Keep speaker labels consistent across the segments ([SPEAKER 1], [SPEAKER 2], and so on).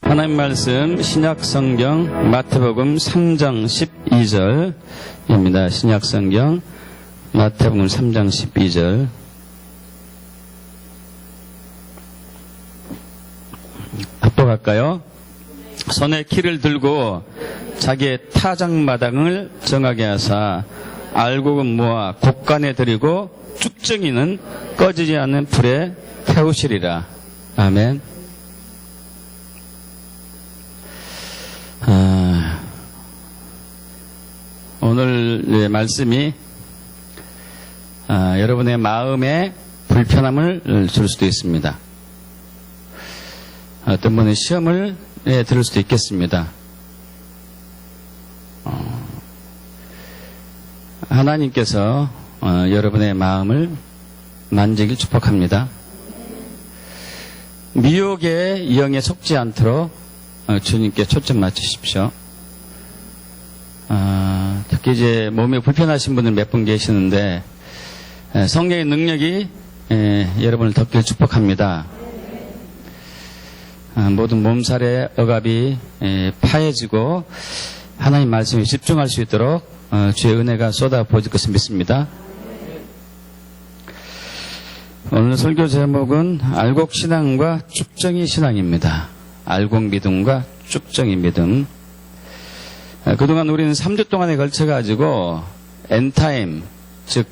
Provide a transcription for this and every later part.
[SPEAKER 1] 하나님 말씀 신약성경 마태복음 3장 12절입니다. 신약성경 마태복음 3장 12절. 합독할까요? 손에 키를 들고 자기의 타작마당을 정하게 하사 알곡은 모아 곡간에 들이고 쭉정이는 꺼지지 않는 불에 태우시리라. 아멘. 오늘의 말씀이 여러분의 마음에 불편함을 줄 수도 있습니다. 어떤 분은 시험을 들을 수도 있겠습니다. 하나님께서 여러분의 마음을 만지길 축복합니다. 미혹의 영에 속지 않도록 주님께 초점 맞추십시오. 특히 이제 몸이 불편하신 분들 몇 분 계시는데 성령의 능력이 여러분을 덮길 축복합니다. 모든 몸살의 억압이 파해지고 하나님 말씀에 집중할 수 있도록 주의 은혜가 쏟아부어질 것을 믿습니다. 오늘 설교 제목은 알곡신앙과 쭉정이 신앙입니다. 알곡 믿음과 쭉정이 믿음. 그동안 우리는 3주 동안에 걸쳐가지고 엔타임, 즉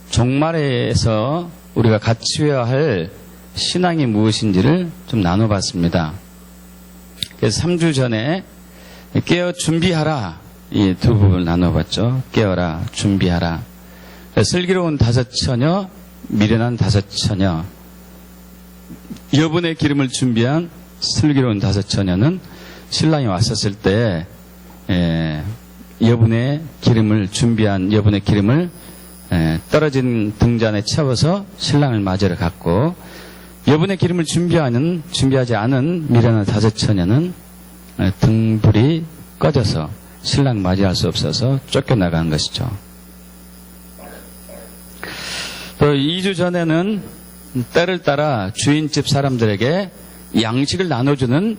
[SPEAKER 1] 종말에서 우리가 갖추어야 할 신앙이 무엇인지를 좀 나눠봤습니다. 그래서 3주 전에 깨어 준비하라, 이 두 부분을 나눠봤죠. 깨어라, 준비하라. 슬기로운 다섯 처녀, 미련한 다섯 처녀. 여분의 기름을 준비한 슬기로운 다섯 처녀는 신랑이 왔었을 때 여분의 기름을 준비한 여분의 기름을 떨어진 등잔에 채워서 신랑을 맞으러 갔고, 여분의 기름을 준비하지 않은 미련한 다섯 처녀는 등불이 꺼져서 신랑 맞이할 수 없어서 쫓겨나간 것이죠. 또 2주 전에는 때를 따라 주인집 사람들에게 양식을 나눠주는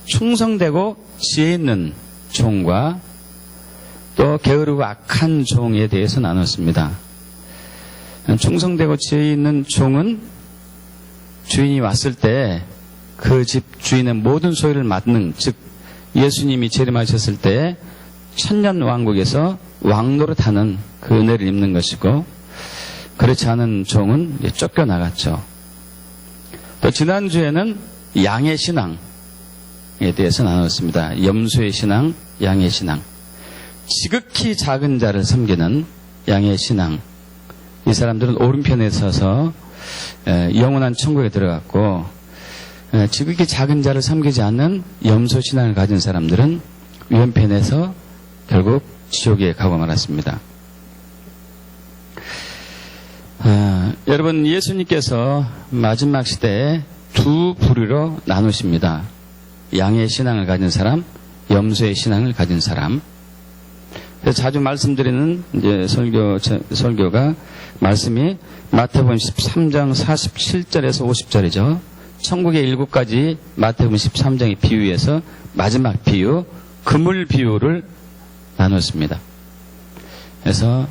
[SPEAKER 1] 충성되고 지혜 있는 종과 또 게으르고 악한 종에 대해서 나눴습니다. 충성되고 지혜 있는 종은 주인이 왔을 때 그 집 주인의 모든 소유를 맡는, 즉 예수님이 재림하셨을 때 천년 왕국에서 왕노릇하는 그 은혜를 입는 것이고, 그렇지 않은 종은 쫓겨나갔죠. 또 지난주에는 양의 신앙에 대해서 나눴습니다. 염소의 신앙, 양의 신앙. 지극히 작은 자를 섬기는 양의 신앙. 이 사람들은 오른편에 서서 영원한 천국에 들어갔고, 지극히 작은 자를 섬기지 않는 염소 신앙을 가진 사람들은 왼편에서 결국 지옥에 가고 말았습니다. 여러분, 예수님께서 마지막 시대에 두 부류로 나누십니다. 양의 신앙을 가진 사람, 염소의 신앙을 가진 사람. 그래서 자주 말씀드리는 이제 설교가 말씀이 마태복음 13장 47절에서 50절이죠. 천국의 7가지 마태복음 13장의 비유에서 마지막 비유, 그물 비유를 나눴습니다. 그래서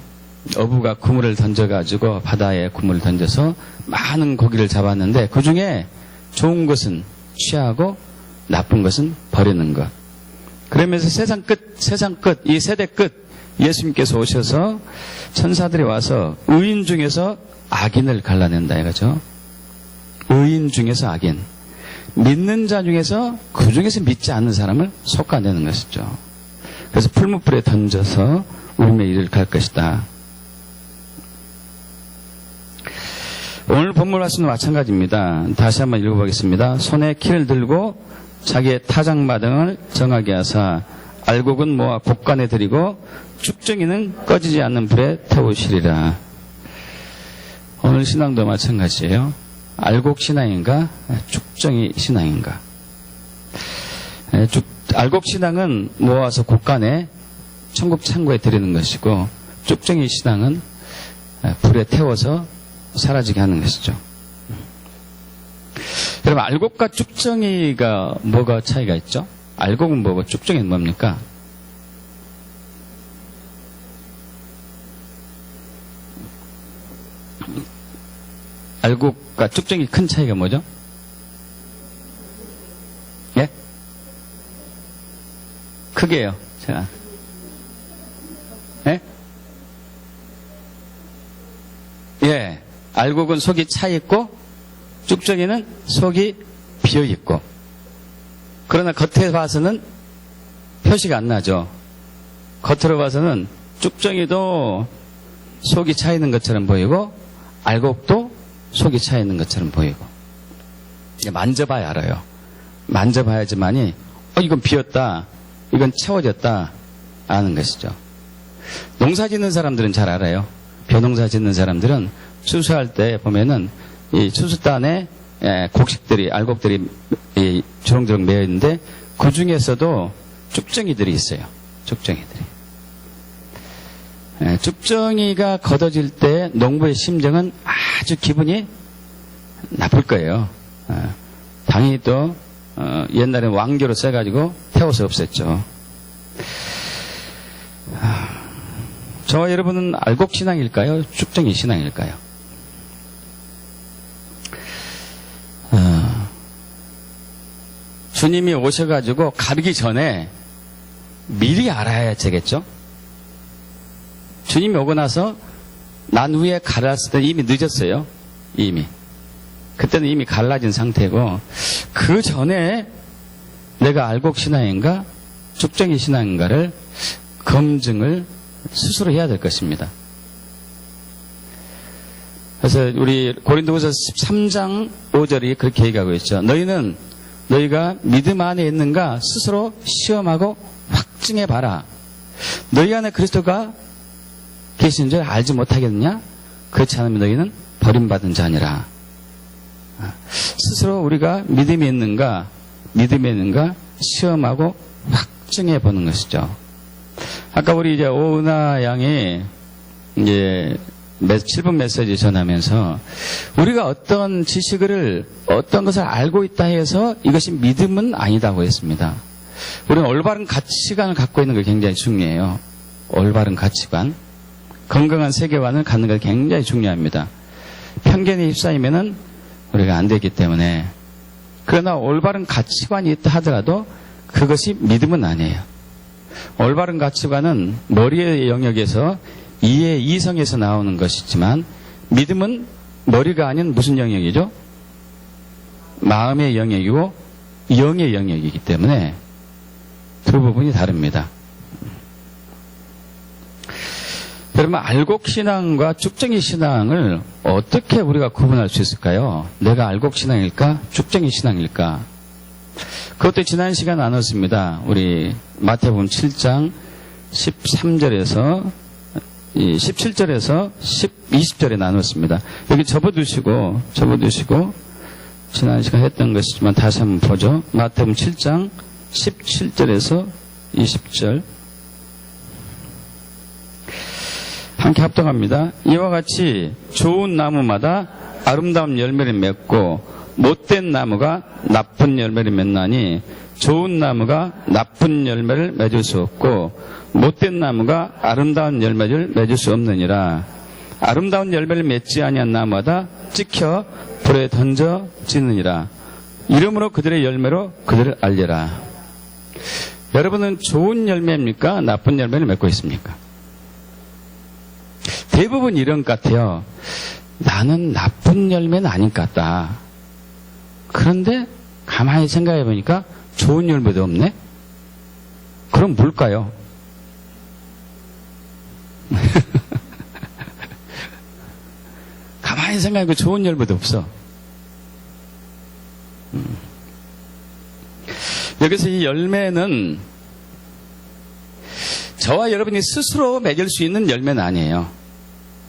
[SPEAKER 1] 어부가 그물을 던져가지고 바다에 그물을 던져서 많은 고기를 잡았는데 그 중에 좋은 것은 취하고 나쁜 것은 버리는 것. 그러면서 세상 끝, 이 세대 끝 예수님께서 오셔서 천사들이 와서 의인 중에서 악인을 갈라낸다 이거죠. 의인 중에서 악인, 믿는 자 중에서 그 중에서 믿지 않는 사람을 솎아내는 것이죠. 그래서 풀무불에 던져서 울음의 이를 갈 것이다. 오늘 본문 말씀도 마찬가지입니다. 다시 한번 읽어보겠습니다. 손에 키를 들고 자기의 타작마당을 정하게 하사 알곡은 모아 곡간에 들이고 쭉정이는 꺼지지 않는 불에 태우시리라. 오늘 신앙도 마찬가지예요. 알곡 신앙인가 쭉정이 신앙인가. 알곡 신앙은 모아서 곡간에 천국 창고에 들이는 것이고, 쭉정이 신앙은 불에 태워서 사라지게 하는 것이죠. 그럼 알곡과 쭉정이가 뭐가 차이가 있죠? 알곡은 뭐고 쭉정이는 뭡니까? 알곡과 쭉정이 큰 차이가 뭐죠? 예? 크게요. 제가. 예? 예. 알곡은 속이 차 있고 쭉정이는 속이 비어 있고. 그러나 겉에 봐서는 표시가 안 나죠. 겉으로 봐서는 쭉정이도 속이 차 있는 것처럼 보이고 알곡도 속이 차 있는 것처럼 보이고. 만져봐야 알아요. 만져봐야지만이 이건 비었다, 이건 채워졌다 아는 것이죠. 농사 짓는 사람들은 잘 알아요. 벼농사 짓는 사람들은 추수할 때 보면은 이 추수단에 곡식들이, 알곡들이 주렁주렁 매여 있는데 그 중에서도 쭉정이들이 있어요. 쭉정이들이. 쭉정이가 걷어질 때 농부의 심정은 아주 기분이 나쁠 거예요. 당연히 또 옛날에 왕교로 써가지고 태워서 없앴죠. 저와 여러분은 알곡 신앙일까요? 쭉정이 신앙일까요? 주님이 오셔가지고 가르기 전에 미리 알아야 되겠죠? 주님이 오고 나서 난 위에 갈랐을 때 이미 늦었어요. 이미. 그때는 이미 갈라진 상태고, 그 전에 내가 알곡 신앙인가 쭉정이 신앙인가를 검증을 스스로 해야 될 것입니다. 그래서 우리 고린도후서 13장 5절이 그렇게 얘기하고 있죠. 너희가 믿음 안에 있는가 스스로 시험하고 확증해봐라. 너희 안에 그리스도가 계신 줄 알지 못하겠느냐? 그렇지 않으면 너희는 버림받은 자니라. 스스로 우리가 믿음이 있는가 시험하고 확증해 보는 것이죠. 아까 우리 이제 오은하 양이 이제 7분 메시지 전하면서 우리가 어떤 지식을, 어떤 것을 알고 있다 해서 이것이 믿음은 아니다고 했습니다. 우리는 올바른 가치관을 갖고 있는 게 굉장히 중요해요. 올바른 가치관. 건강한 세계관을 갖는 게 굉장히 중요합니다. 편견에 휩싸이면은 우리가 안 되기 때문에. 그러나 올바른 가치관이 있다 하더라도 그것이 믿음은 아니에요. 올바른 가치관은 머리의 영역에서 이성에서 나오는 것이지만 믿음은 머리가 아닌 무슨 영역이죠? 마음의 영역이고 영의 영역이기 때문에 두 부분이 다릅니다. 그러면 알곡 신앙과 쭉정이 신앙을 어떻게 우리가 구분할 수 있을까요? 내가 알곡 신앙일까? 쭉정이 신앙일까? 그것도 지난 시간 나눴습니다. 우리 마태복음 7장 13절에서 17절에서 20절에 나눴습니다. 여기 접어두시고 지난 시간 했던 것이지만 다시 한번 보죠. 마태복음 7장 17절에서 20절 함께 합독합니다. 이와 같이 좋은 나무마다 아름다운 열매를 맺고 못된 나무가 나쁜 열매를 맺나니 좋은 나무가 나쁜 열매를 맺을 수 없고 못된 나무가 아름다운 열매를 맺을 수 없느니라. 아름다운 열매를 맺지 아니한 나무마다 찍혀 불에 던져지느니라. 이러므로 그들의 열매로 그들을 알리라. 여러분은 좋은 열매입니까? 나쁜 열매를 맺고 있습니까? 대부분 이런 것 같아요. 나는 나쁜 열매는 아닌 것 같다. 그런데 가만히 생각해 보니까 좋은 열매도 없네? 그럼 뭘까요? 가만히 생각해보니까 좋은 열매도 없어. 여기서 이 열매는 저와 여러분이 스스로 맺을 수 있는 열매는 아니에요.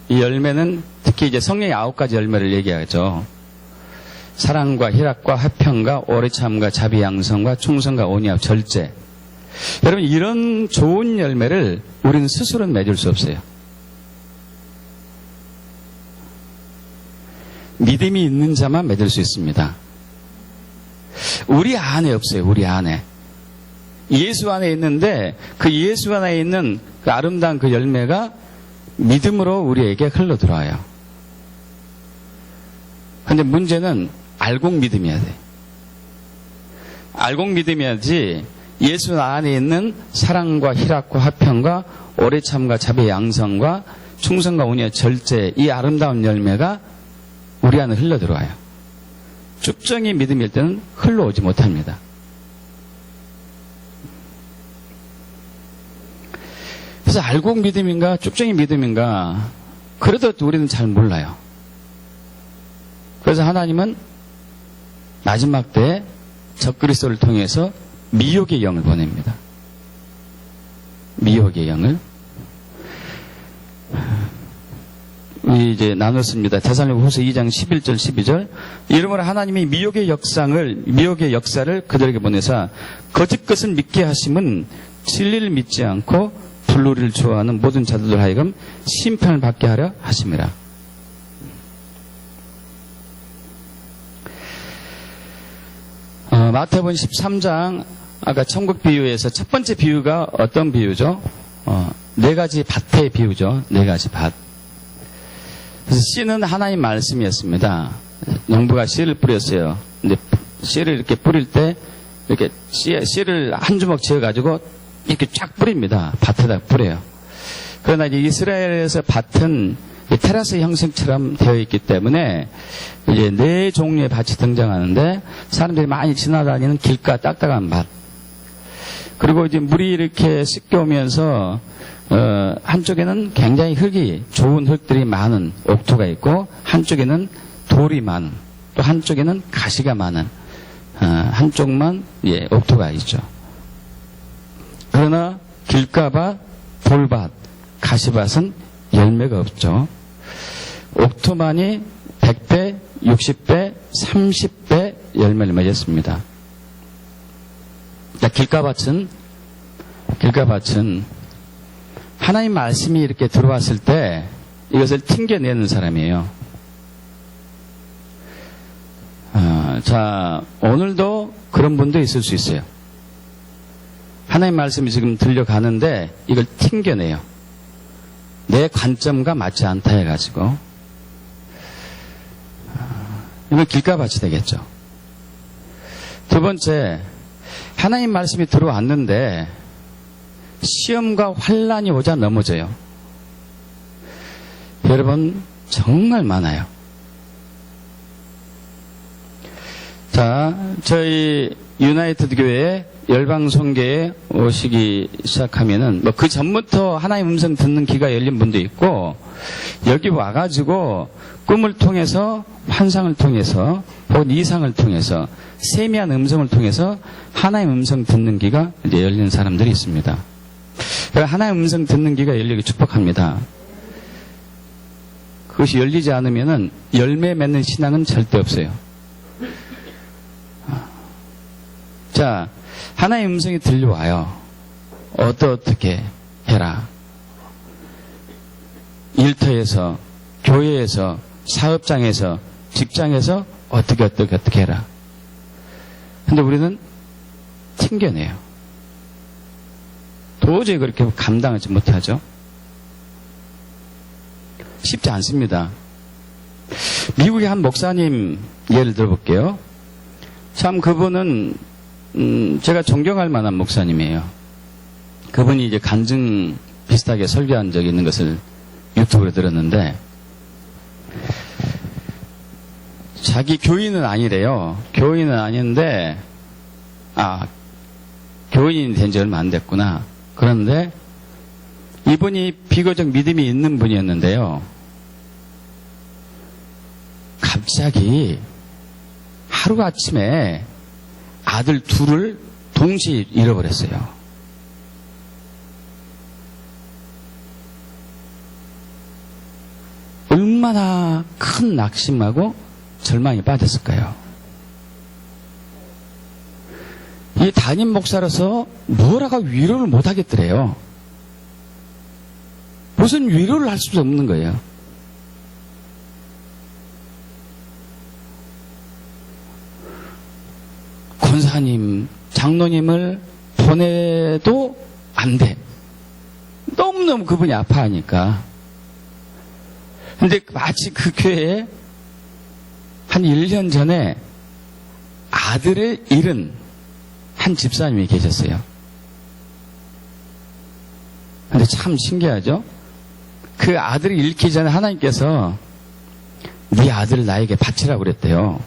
[SPEAKER 1] 이 열매는 특히 이제 성령의 9가지 열매를 얘기하죠. 사랑과 희락과 화평과 오래참과 자비양성과 충성과 온유와 절제. 여러분 이런 좋은 열매를 우리는 스스로는 맺을 수 없어요. 믿음이 있는 자만 맺을 수 있습니다. 우리 안에 없어요. 우리 안에. 예수 안에 있는데 그 예수 안에 있는 그 아름다운 그 열매가 믿음으로 우리에게 흘러들어와요. 근데 문제는 알곡 믿음이어야 돼. 알곡 믿음이야지 예수 안에 있는 사랑과 희락과 화평과 오래 참과 자비 양성과 충성과 온유와 절제, 이 아름다운 열매가 우리 안에 흘러들어와요. 쭉정이 믿음일 때는 흘러오지 못합니다. 그래서 알곡 믿음인가 쭉정이 믿음인가 그래도 우리는 잘 몰라요. 그래서 하나님은 마지막 때에 적그리스도를 통해서 미혹의 영을 보냅니다. 미혹의 영을. 이제 나눴습니다. 데살로니가후서 2장 11절 12절. 이러므로 하나님이 미혹의 역사를 그들에게 보내사 거짓 것을 믿게 하심은 진리를 믿지 않고 불의를 좋아하는 모든 자들을 하여금 심판을 받게 하려 하심이라. 마태복음 13장 아까 천국 비유에서 첫 번째 비유가 어떤 비유죠? 네 가지 밭의 비유죠. 네 가지 밭. 그래서 씨는 하나님 말씀이었습니다. 농부가 씨를 뿌렸어요. 근데 씨를 이렇게 뿌릴 때 이렇게 씨를 한 주먹 지어가지고 이렇게 쫙 뿌립니다. 밭에다 뿌려요. 그러나 이제 이스라엘에서 밭은 테라스 형식처럼 되어 있기 때문에 이제 네 종류의 밭이 등장하는데 사람들이 많이 지나다니는 길가 딱딱한 밭. 그리고 이제 물이 이렇게 씻겨오면서 한쪽에는 굉장히 흙이 좋은 흙들이 많은 옥토가 있고 한쪽에는 돌이 많은 또 한쪽에는 가시가 많은 한쪽만 옥토가 있죠. 그러나 길가밭, 돌밭, 가시밭은 열매가 없죠. 옥토만이 100배, 60배, 30배 열매를 맺었습니다. 길가밭은 하나님 말씀이 이렇게 들어왔을 때 이것을 튕겨내는 사람이에요. 자, 오늘도 그런 분도 있을 수 있어요. 하나님 말씀이 지금 들려가는데 이걸 튕겨내요. 내 관점과 맞지 않다 해가지고 이건 길가밭이 되겠죠. 두 번째, 하나님 말씀이 들어왔는데 시험과 환란이 오자 넘어져요. 여러분 정말 많아요. 자, 저희 유나이티드 교회에 열방송계에 오시기 시작하면은 뭐 그 전부터 하나님 음성 듣는 귀가 열린 분도 있고 여기 와가지고 꿈을 통해서 환상을 통해서 혹은 이상을 통해서 세미한 음성을 통해서 하나님 음성 듣는 귀가 이제 열리는 사람들이 있습니다. 그러니까 하나님 음성 듣는 귀가 열리기 축복합니다. 그것이 열리지 않으면은 열매 맺는 신앙은 절대 없어요. 자, 하나의 음성이 들려와요. 어떻게 해라. 일터에서, 교회에서, 사업장에서, 직장에서 어떻게 해라. 근데 우리는 튕겨내요. 도저히 그렇게 감당하지 못하죠. 쉽지 않습니다. 미국의 한 목사님 예를 들어볼게요. 참 그분은 제가 존경할 만한 목사님이에요. 그분이 이제 간증 비슷하게 설교한 적이 있는 것을 유튜브로 들었는데, 자기 교인은 아니래요. 교인은 아닌데, 교인이 된 지 얼마 안 됐구나. 그런데 이분이 비교적 믿음이 있는 분이었는데요. 갑자기 하루아침에 아들 둘을 동시에 잃어버렸어요. 얼마나 큰 낙심하고 절망에 빠졌을까요? 이 담임 목사로서 뭐라가 위로를 못하겠더래요. 무슨 위로를 할 수도 없는 거예요. 목사님, 장로님을 보내도 안 돼. 너무너무 그분이 아파하니까. 근데 마치 그 교회에 한 1년 전에 아들을 잃은 한 집사님이 계셨어요. 근데 참 신기하죠? 그 아들을 잃기 전에 하나님께서 네 아들을 나에게 바치라고 그랬대요.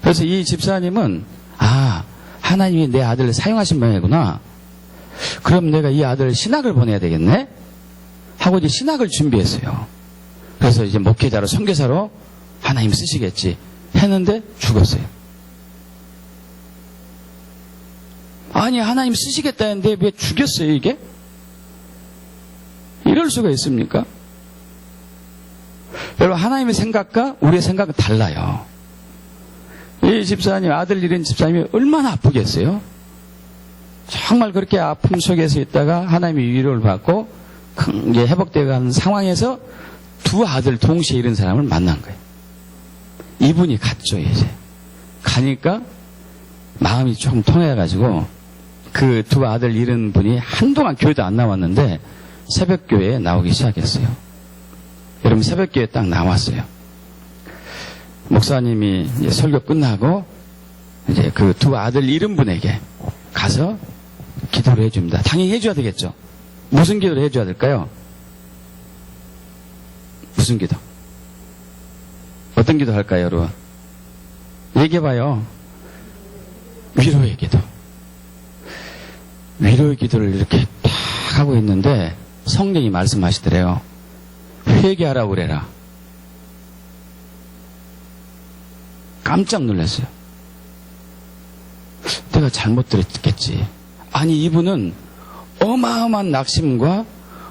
[SPEAKER 1] 그래서 이 집사님은 하나님이 내 아들을 사용하신 모양이구나. 그럼 내가 이 아들을 신학을 보내야 되겠네? 하고 이제 신학을 준비했어요. 그래서 이제 목회자로 선교사로 하나님 쓰시겠지 했는데 죽었어요. 아니 하나님 쓰시겠다 했는데 왜 죽였어요 이게? 이럴 수가 있습니까? 여러분 하나님의 생각과 우리의 생각은 달라요. 이 집사님 아들 잃은 집사님이 얼마나 아프겠어요? 정말 그렇게 아픔 속에서 있다가 하나님의 위로를 받고 이제 회복되어 가는 상황에서 두 아들 동시에 잃은 사람을 만난 거예요. 이분이 갔죠 이제. 가니까 마음이 조금 통해가지고 그 두 아들 잃은 분이 한동안 교회도 안 나왔는데 새벽교회에 나오기 시작했어요. 여러분 새벽교회에 딱 나왔어요. 목사님이 이제 설교 끝나고 이제 그 두 아들 잃은 분에게 가서 기도를 해줍니다. 당연히 해줘야 되겠죠. 무슨 기도를 해줘야 될까요? 무슨 기도? 어떤 기도 할까요, 여러분? 얘기해봐요. 위로의 기도. 위로의 기도를 이렇게 딱 하고 있는데 성령이 말씀하시더래요. 회개하라고 그래라. 깜짝 놀랐어요. 내가 잘못 들었겠지. 아니 이분은 어마어마한 낙심과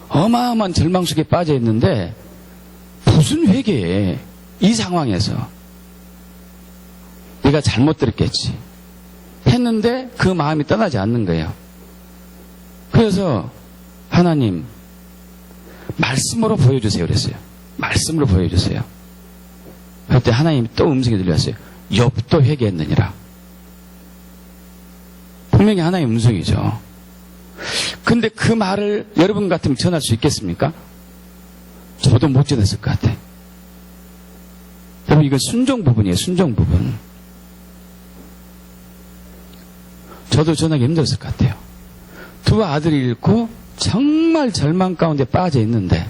[SPEAKER 1] 어마어마한 절망 속에 빠져 있는데 무슨 회개해. 이 상황에서 내가 잘못 들었겠지 했는데 그 마음이 떠나지 않는 거예요. 그래서 하나님 말씀으로 보여주세요 그랬어요. 말씀으로 보여주세요. 그때 하나님이 또 음성이 들렸어요. 욥도 회개했느니라. 분명히 하나님의 음성이죠. 근데 그 말을 여러분 같으면 전할 수 있겠습니까? 저도 못 전했을 것 같아요. 여러분 이건 순종 부분이에요. 순종 부분. 저도 전하기 힘들었을 것 같아요. 두 아들이 잃고 정말 절망 가운데 빠져 있는데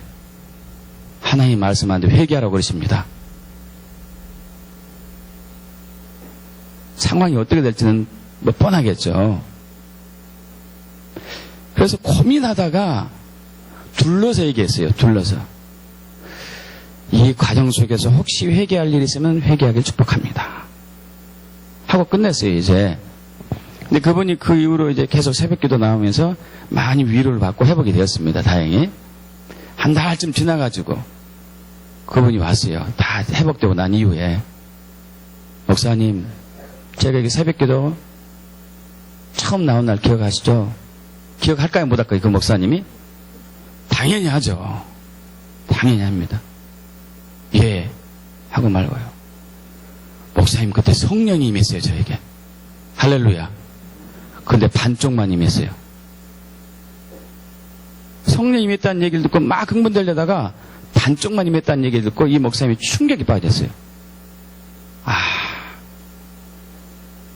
[SPEAKER 1] 하나님 말씀하는데 회개하라고 그러십니다. 상황이 어떻게 될지는 뭐 뻔하겠죠. 그래서 고민하다가 둘러서 얘기했어요. 둘러서. 이 과정 속에서 혹시 회개할 일이 있으면 회개하길 축복합니다. 하고 끝냈어요, 이제. 근데 그분이 그 이후로 이제 계속 새벽기도 나오면서 많이 위로를 받고 회복이 되었습니다. 다행히. 한 달쯤 지나가지고 그분이 왔어요. 다 회복되고 난 이후에. 목사님, 제가 이게 새벽기도 처음 나온 날 기억하시죠? 기억할까요? 못할까요? 그 목사님이? 당연히 하죠. 당연히 합니다. 예. 하고 말고요. 목사님 그때 성령이 임했어요, 저에게. 할렐루야. 근데 반쪽만 임했어요. 성령이 임했다는 얘기를 듣고 막 흥분되려다가 반쪽만 임했다는 얘기를 듣고 이 목사님이 충격이 빠졌어요.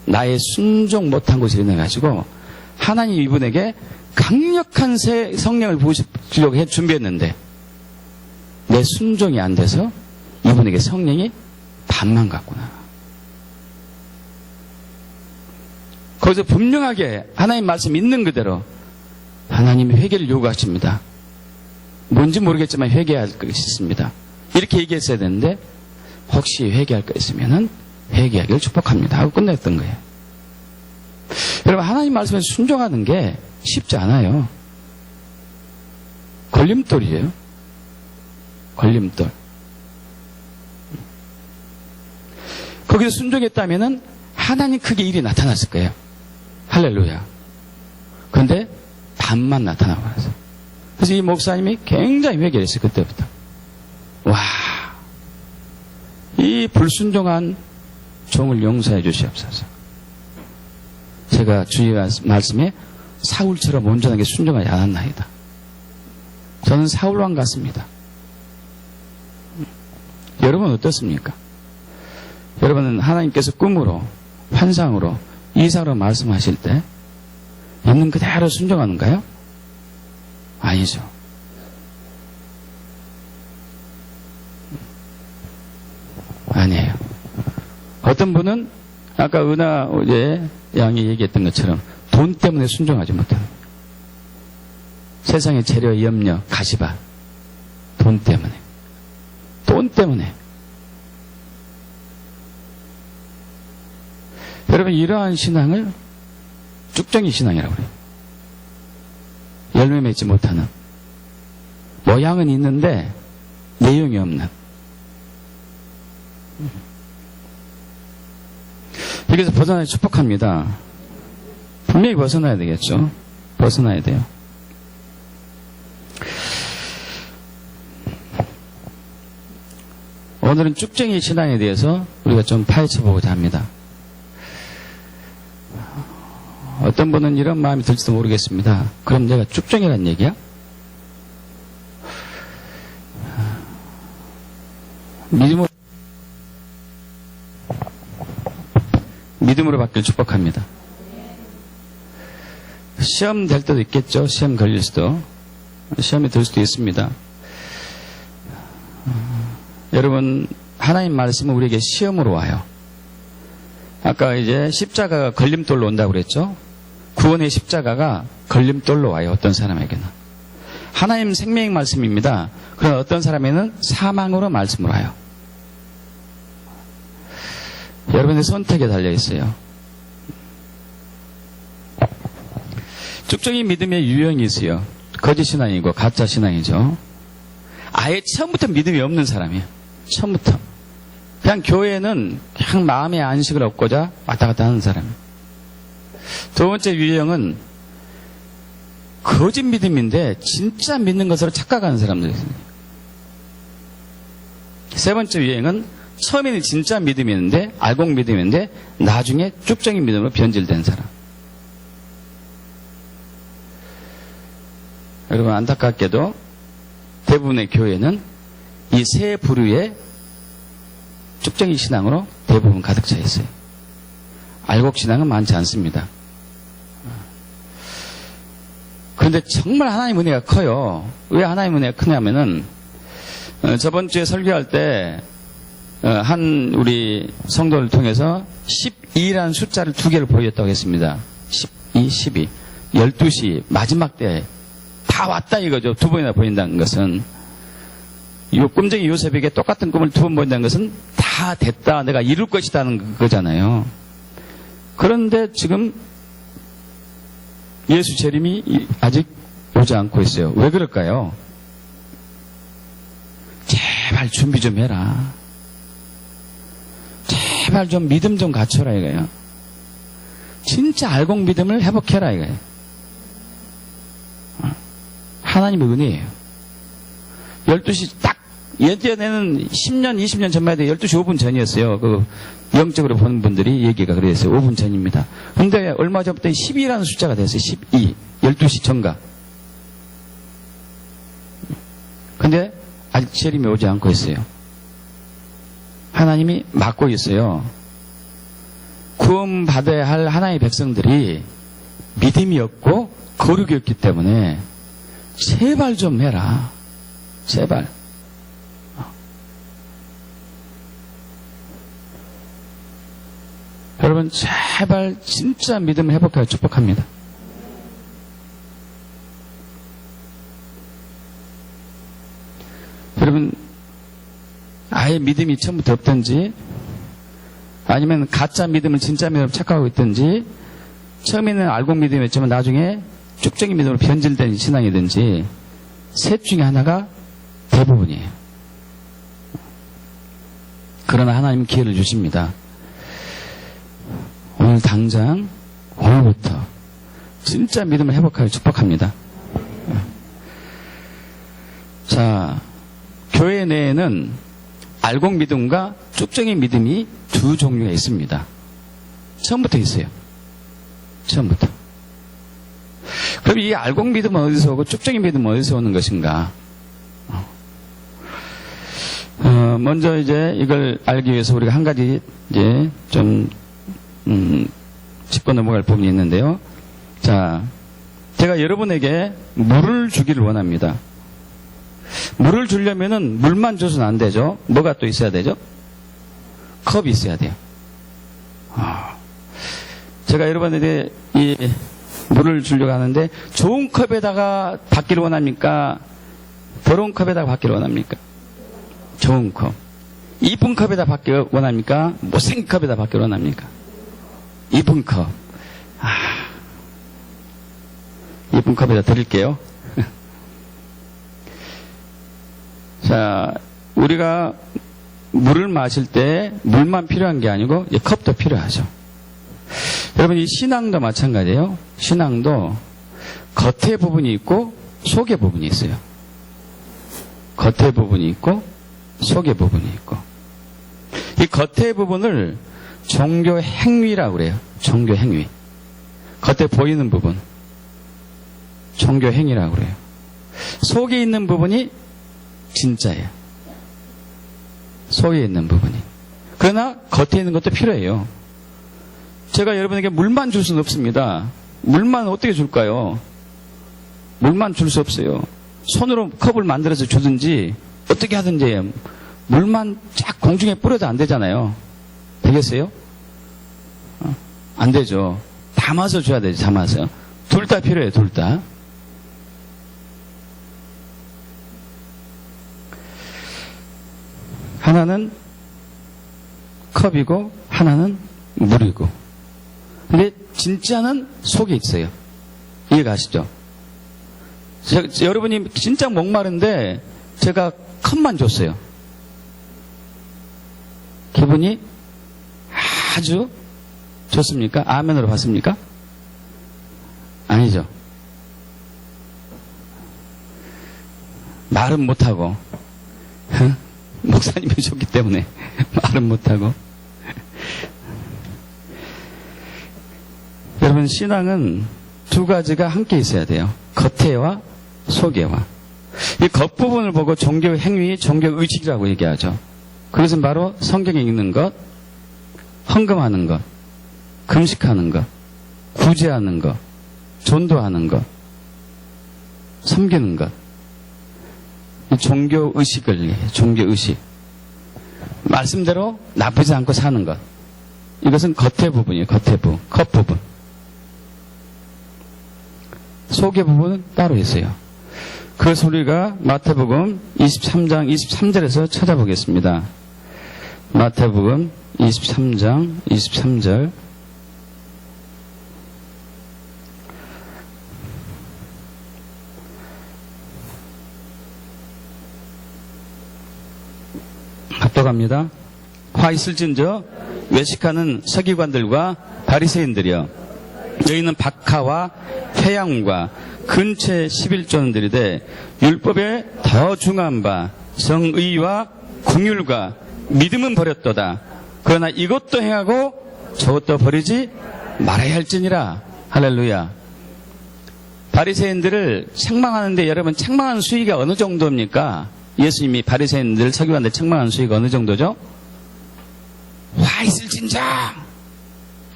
[SPEAKER 1] 나의 순종 못한 것을 인해가지고 하나님 이분에게 강력한 새 성령을 부으시려고 준비했는데 내 순종이 안 돼서 이분에게 성령이 반만 갔구나. 거기서 분명하게 하나님 말씀 있는 그대로 하나님이 회개를 요구하십니다. 뭔지 모르겠지만 회개할 것이 있습니다. 이렇게 얘기했어야 되는데 혹시 회개할 거 있으면은 회개하기를 축복합니다 하고 끝냈던 거예요. 여러분 하나님 말씀에 순종하는 게 쉽지 않아요. 걸림돌이에요. 걸림돌. 거기서 순종했다면은 하나님 크게 일이 나타났을 거예요. 할렐루야. 그런데 반만 나타나고 나서. 그래서 이 목사님이 굉장히 회개를 했어요. 그때부터. 와, 이 불순종한 종을 용서해 주시옵소서. 내가 주의 말씀에 사울처럼 온전하게 순종하지 않았나이다. 저는 사울왕 같습니다. 여러분 어떻습니까? 여러분은 하나님께서 꿈으로, 환상으로, 이상으로 말씀하실 때 있는 그대로 순종하는가요? 아니죠. 아니에요. 어떤 분은 아까 은하 양이 얘기했던 것처럼 돈 때문에 순종하지 못합니다. 세상의 재료, 염려, 가시밭, 돈 때문에. 돈 때문에. 여러분, 이러한 신앙을 쭉정이 신앙이라고 그래요. 열매 맺지 못하는. 모양은 있는데 내용이 없는. 여기서 벗어나야 축복합니다. 분명히 벗어나야 되겠죠. 벗어나야 돼요. 오늘은 쭉정이 신앙에 대해서 우리가 좀 파헤쳐보고자 합니다. 어떤 분은 이런 마음이 들지도 모르겠습니다. 그럼 내가 쭉정이란 얘기야? 믿음으로 받길 축복합니다. 시험 될 때도 있겠죠. 시험 걸릴 수도. 시험이 들 수도 있습니다. 여러분, 하나님 말씀은 우리에게 시험으로 와요. 아까 이제 십자가가 걸림돌로 온다고 그랬죠. 구원의 십자가가 걸림돌로 와요. 어떤 사람에게는. 하나님 생명의 말씀입니다. 그러나 어떤 사람에게는 사망으로 말씀으로 와요. 여러분의 선택에 달려있어요. 쭉정이 믿음의 유형이 있어요. 거짓 신앙이고 가짜 신앙이죠. 아예 처음부터 믿음이 없는 사람이에요. 처음부터. 그냥 교회는 그냥 마음의 안식을 얻고자 왔다 갔다 하는 사람이에요. 두 번째 유형은 거짓 믿음인데 진짜 믿는 것으로 착각하는 사람들이 있어요. 세 번째 유형은 처음에는 진짜 믿음이었는데 알곡 믿음이었는데 나중에 쭉정이 믿음으로 변질된 사람. 여러분, 안타깝게도 대부분의 교회는 이 세 부류의 쭉정이 신앙으로 대부분 가득 차 있어요. 알곡 신앙은 많지 않습니다. 그런데 정말 하나님 은혜가 커요. 왜 하나님 은혜가 크냐면은 저번 주에 설교할 때 한 우리 성도를 통해서 12라는 숫자를 두 개를 보였다고 했습니다. 12, 12. 12시 마지막 때 다 왔다 이거죠. 두 번이나 보인다는 것은. 이 꿈쟁이 요셉에게 똑같은 꿈을 두 번 보인다는 것은 다 됐다. 내가 이룰 것이다는 거잖아요. 그런데 지금 예수 재림이 아직 오지 않고 있어요. 왜 그럴까요? 제발 준비 좀 해라. 제발 좀 믿음 좀 갖춰라 이거예요. 진짜 알곡 믿음을 회복해라 이거예요. 하나님의 은혜예요. 12시 딱 예전에는 10년, 20년 전만 해도 12시 5분 전이었어요. 그 영적으로 보는 분들이 얘기가 그랬어요. 5분 전입니다. 근데 얼마 전부터 12라는 숫자가 됐어요. 12. 12시 전가. 근데 아직 재림이 오지 않고 있어요. 하나님이 막고 있어요. 구원받아야 할 하나님의 백성들이 믿음이 없고 거룩이 없기 때문에 제발 좀 해라. 제발. 여러분, 제발 진짜 믿음을 회복하여 축복합니다. 여러분, 아예 믿음이 처음부터 없든지 아니면 가짜 믿음을 진짜 믿음으로 착각하고 있든지 처음에는 알곡 믿음이었지만 나중에 쭉정이 믿음으로 변질된 신앙이든지 셋 중에 하나가 대부분이에요. 그러나 하나님은 기회를 주십니다. 오늘 당장 오늘부터 진짜 믿음을 회복하여 축복합니다. 자, 교회 내에는 알곡 믿음과 쭉정이 믿음이 두 종류가 있습니다. 처음부터 있어요. 처음부터. 그럼 이 알곡 믿음은 어디서 오고 쭉정이 믿음은 어디서 오는 것인가? 먼저 이제 이걸 알기 위해서 우리가 한 가지 이제 좀 짚고 넘어갈 부분이 있는데요. 자, 제가 여러분에게 물을 주기를 원합니다. 물을 주려면은 물만 줘서는 안 되죠. 뭐가 또 있어야 되죠? 컵이 있어야 돼요. 제가 여러분에게 이 물을 주려고 하는데 좋은 컵에다가 받기를 원합니까? 더러운 컵에다가 받기를 원합니까? 좋은 컵. 이쁜 컵에다 받기를 원합니까? 못생긴 컵에다 받기를 원합니까? 이쁜 컵. 이쁜 컵에다 드릴게요. 자, 우리가 물을 마실 때 물만 필요한 게 아니고 이 컵도 필요하죠. 여러분, 이 신앙도 마찬가지예요. 신앙도 겉의 부분이 있고 속의 부분이 있어요. 겉의 부분이 있고 속의 부분이 있고. 이 겉의 부분을 종교 행위라고 그래요. 종교 행위. 겉에 보이는 부분. 종교 행위라고 그래요. 속에 있는 부분이 진짜예요. 속에 있는 부분이. 그러나 겉에 있는 것도 필요해요. 제가 여러분에게 물만 줄 수는 없습니다. 물만 어떻게 줄까요? 물만 줄 수 없어요. 손으로 컵을 만들어서 주든지 어떻게 하든지 물만 쫙 공중에 뿌려도 안 되잖아요. 되겠어요? 안 되죠. 담아서 줘야 되죠. 담아서. 둘 다 필요해요. 둘 다. 하나는 컵이고 하나는 물이고. 근데 진짜는 속에 있어요. 이해가시죠? 여러분이 진짜 목마른데 제가 컵만 줬어요. 기분이 아주 좋습니까? 아멘으로 봤습니까? 아니죠. 말은 못하고 목사님이 줬기 때문에 말은 못하고. 여러분, 신앙은 두 가지가 함께 있어야 돼요. 겉에와 속에와. 이 겉부분을 보고 종교 행위, 종교 의식이라고 얘기하죠. 그것은 바로 성경에 읽는 것, 헌금하는 것, 금식하는 것, 구제하는 것, 전도하는 것, 섬기는 것. 이 종교 의식을 얘기해요. 종교 의식. 말씀대로 나쁘지 않고 사는 것. 이것은 겉의 부분이에요. 겉의 부분, 겉 부분. 속의 부분은 따로 있어요. 그것을 우리가 마태복음 23장 23절에서 찾아보겠습니다. 마태복음 23장 23절. 합독합니다. 화 있을진저 외식하는 서기관들과 바리새인들이여, 너희는 박하와 회양과 근처의 11조는들이되 율법에 더 중한 바 정의와 긍휼과 믿음은 버렸도다. 그러나 이것도 행하고 저것도 버리지 말아야 할지니라. 할렐루야. 바리새인들을 책망하는데 여러분, 책망하는 수위가 어느 정도입니까? 예수님이 바리새인들, 서기관들 책망하는 수위가 어느 정도죠? 화 있을진자.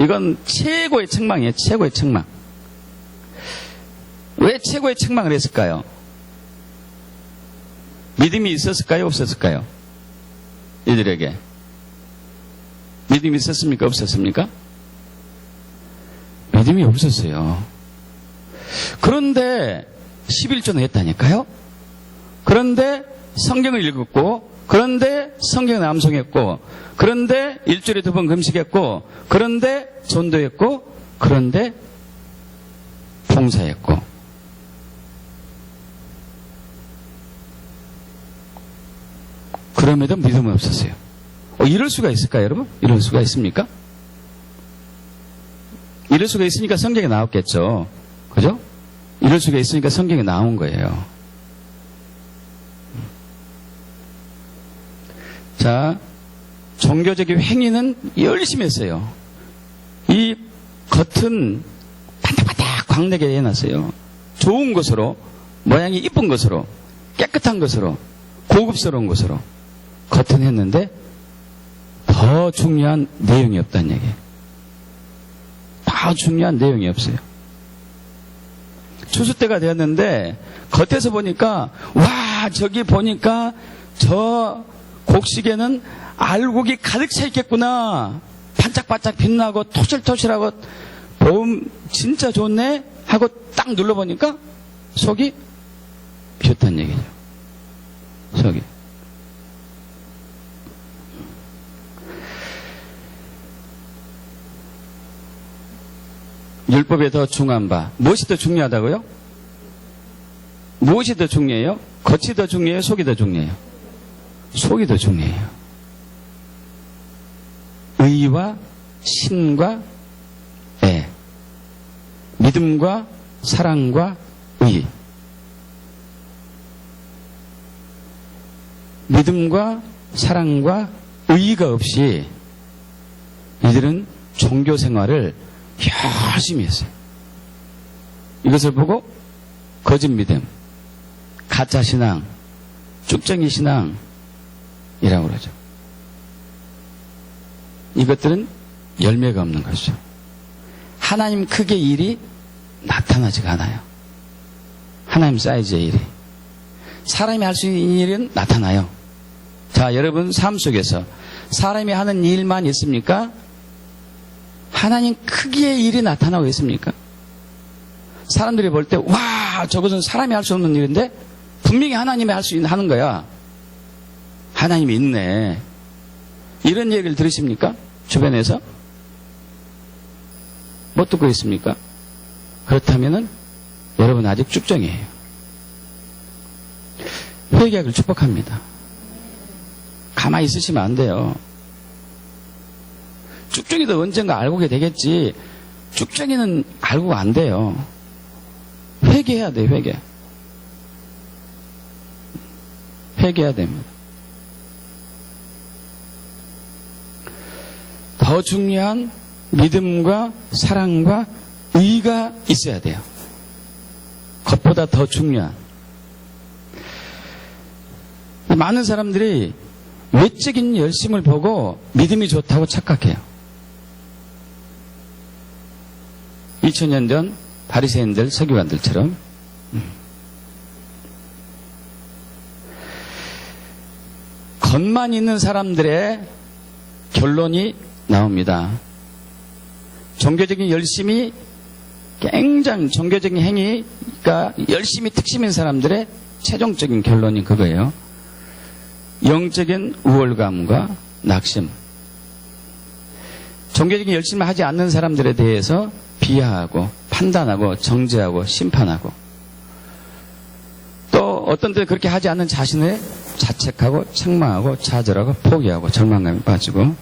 [SPEAKER 1] 이건 최고의 책망이에요. 최고의 책망. 왜 최고의 책망을 했을까요? 믿음이 있었을까요? 없었을까요? 이들에게 믿음이 있었습니까? 없었습니까? 믿음이 없었어요. 그런데 11조는 했다니까요. 그런데 성경을 읽었고, 그런데 성경을 암송했고, 그런데 일주일에 2번 금식했고, 그런데 전도했고, 그런데 봉사했고. 그럼에도 믿음은 없었어요. 이럴 수가 있을까요, 여러분? 이럴 수가 있습니까? 이럴 수가 있으니까 성경에 나왔겠죠. 그죠? 이럴 수가 있으니까 성경에 나온 거예요. 자, 종교적인 행위는 열심히 했어요. 이 겉은 광내게 해놨어요. 좋은 것으로, 모양이 이쁜 것으로, 깨끗한 것으로, 고급스러운 것으로 겉은 했는데 더 중요한 내용이 없다는 얘기예요. 더 중요한 내용이 없어요. 추수 때가 되었는데 겉에서 보니까 와, 저기 보니까 저 곡식에는 알곡이 가득 차 있겠구나. 반짝반짝 빛나고 토실토실하고 봄 진짜 좋네 하고 딱 눌러보니까 속이 비었다는 얘기죠. 속이. 율법에 더 중요한 바. 무엇이 더 중요하다고요? 무엇이 더 중요해요? 겉이 더 중요해요? 속이 더 중요해요? 속이 더 중요해요. 의와 신과 애. 믿음과 사랑과 의. 믿음과 사랑과 의가 없이 이들은 종교 생활을 열심히 했어요. 이것을 보고 거짓 믿음, 가짜 신앙, 쭉정이 신앙이라고 그러죠. 이것들은 열매가 없는 것이죠. 하나님 크게 일이 나타나지가 않아요. 하나님 사이즈의 일이. 사람이 할 수 있는 일은 나타나요. 자, 여러분 삶 속에서 사람이 하는 일만 있습니까? 하나님 크기의 일이 나타나고 있습니까? 사람들이 볼 때, 와, 저것은 사람이 할 수 없는 일인데 분명히 하나님이 할 수 있는 하는 거야. 하나님이 있네. 이런 얘기를 들으십니까? 주변에서? 못 듣고 있습니까? 그렇다면은 여러분 아직 쭉정이에요. 회개하기를 축복합니다. 가만히 있으시면 안 돼요. 쭉정이도 언젠가 알고게 되겠지. 쭉정이는 알고가 안 돼요. 회개해야 돼요, 회개. 회개해야 됩니다. 더 중요한 믿음과 사랑과 의가 있어야 돼요. 겉보다 더 중요한. 많은 사람들이 외적인 열심을 보고 믿음이 좋다고 착각해요. 2000년 전 바리새인들, 서기관들처럼. 겉만 있는 사람들의 결론이 나옵니다. 종교적인 열심이 굉장히 종교적인 행위가 열심히 특심인 사람들의 최종적인 결론이 그거예요. 영적인 우월감과 낙심. 종교적인 열심을 하지 않는 사람들에 대해서 비하하고 판단하고 정죄하고 심판하고, 또 어떤 때 그렇게 하지 않는 자신을 자책하고 책망하고 좌절하고 포기하고 절망감에 빠지고.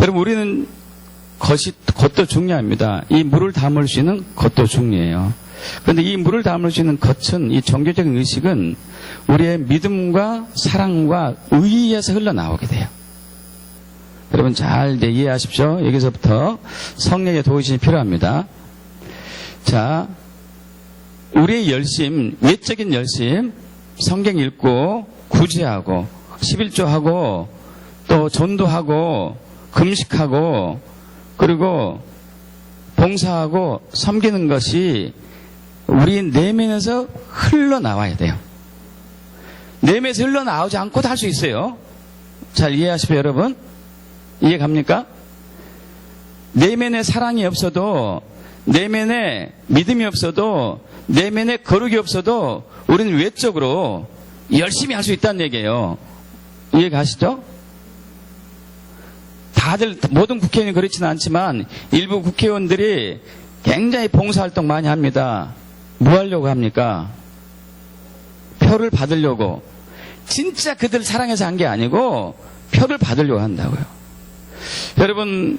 [SPEAKER 1] 여러분, 우리는 겉도 중요합니다. 이 물을 담을 수 있는 겉도 중요해요. 그런데 이 물을 담을 수 있는 겉은, 이 종교적인 의식은 우리의 믿음과 사랑과 의에서 흘러나오게 돼요. 여러분 잘 이해하십시오. 여기서부터 성령의 도우심이 필요합니다. 자, 우리의 열심, 외적인 열심, 성경 읽고 구제하고 11조하고 또 전도하고 금식하고 그리고 봉사하고 섬기는 것이 우리 내면에서 흘러나와야 돼요. 내면에서 흘러나오지 않고도 할 수 있어요. 잘 이해하십시오, 여러분. 이해 갑니까? 내면에 사랑이 없어도, 내면에 믿음이 없어도, 내면에 거룩이 없어도 우리는 외적으로 열심히 할 수 있다는 얘기예요. 이해 가시죠? 다들, 모든 국회의원이 그렇지는 않지만 일부 국회의원들이 굉장히 봉사활동 많이 합니다. 뭐 하려고 합니까? 표를 받으려고. 진짜 그들 사랑해서 한 게 아니고 표를 받으려고 한다고요. 여러분,